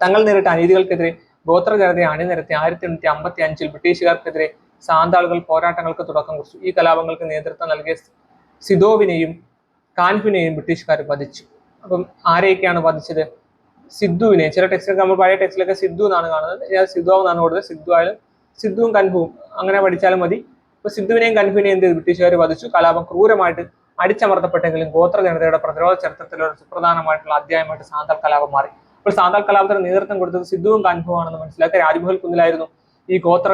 തങ്ങൾ നേരിട്ട അനീതികൾക്കെതിരെ ഗോത്ര ജനതയെ അണിനിരത്തി 1855 ബ്രിട്ടീഷുകാർക്കെതിരെ സാന്താളുകൾ പോരാട്ടങ്ങൾക്ക് തുടക്കം കുറിച്ചു. ഈ കലാപങ്ങൾക്ക് നേതൃത്വം നൽകിയ സിദോവിനെയും കാൻഹുവിനെയും ബ്രിട്ടീഷുകാർ വധിച്ചു. അപ്പം ആരെയൊക്കെയാണ് വധിച്ചത്? സിദ്ധുവിനെ. ചില ടെക്സ്റ്റിലൊക്കെ, നമ്മൾ പഴയ ടെക്സ്റ്റിലൊക്കെ സിദ്ധു എന്നാണ് കാണുന്നത്, സിദ്ധു എന്നാണ് കൊടുത്തത്. സിദ്ധു ആയാലും സിദ്ധുവും കൻഹുവും അങ്ങനെ പഠിച്ചാലും മതി. അപ്പൊ സിദ്ധുവിനെയും കൻഹുവിനെയും എന്ത് ചെയ്തു? ബ്രിട്ടീഷുകാർ വധിച്ചു. കലാപം ക്രൂരമായിട്ട് അടിച്ചമർത്തപ്പെട്ടെങ്കിലും ഗോത്ര ജനതയുടെ പ്രതിരോധ ചരിത്രത്തിലുള്ള സുപ്രധാനമായിട്ടുള്ള അധ്യായമായിട്ട് സാന്താൾ കലാപം മാറി. അപ്പോൾ സാന്താൾ കലാപത്തിന് നേതൃത്വം കൊടുത്തത് സിദ്ധുവും കൻഹുവും ആണെന്ന് മനസ്സിലാക്കി. രാജ്മഹൽ കുന്നിലായിരുന്നു ഈ ഗോത്ര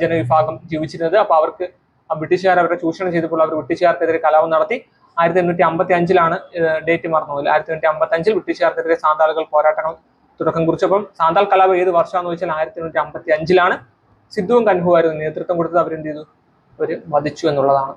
ജനവിഭാഗം ജീവിച്ചിരുന്നത്. അപ്പൊ അവർക്ക് ബ്രിട്ടീഷുകാർ അവരെ ചൂഷണം ചെയ്തപ്പോൾ അവർ ബ്രിട്ടീഷുകാർക്കെതിരെ കലാപം നടത്തി. 1855 ഡേറ്റ് മറന്നുപോയില്ല. 1855 ബ്രിട്ടീഷുകാർക്കെതിരെ സാന്താളുകൾ പോരാട്ടങ്ങൾ തുടക്കം കുറിച്ചപ്പം സാന്താൾ കലാപം ഏത് വർഷമാണെന്ന് വെച്ചാൽ 1855 സിദ്ധുവും കൻഹുവായിരുന്നു നേതൃത്വം കൊടുത്തത്. അവരെന്ത് ചെയ്തു? അവർ വധിച്ചു എന്നുള്ളതാണ്.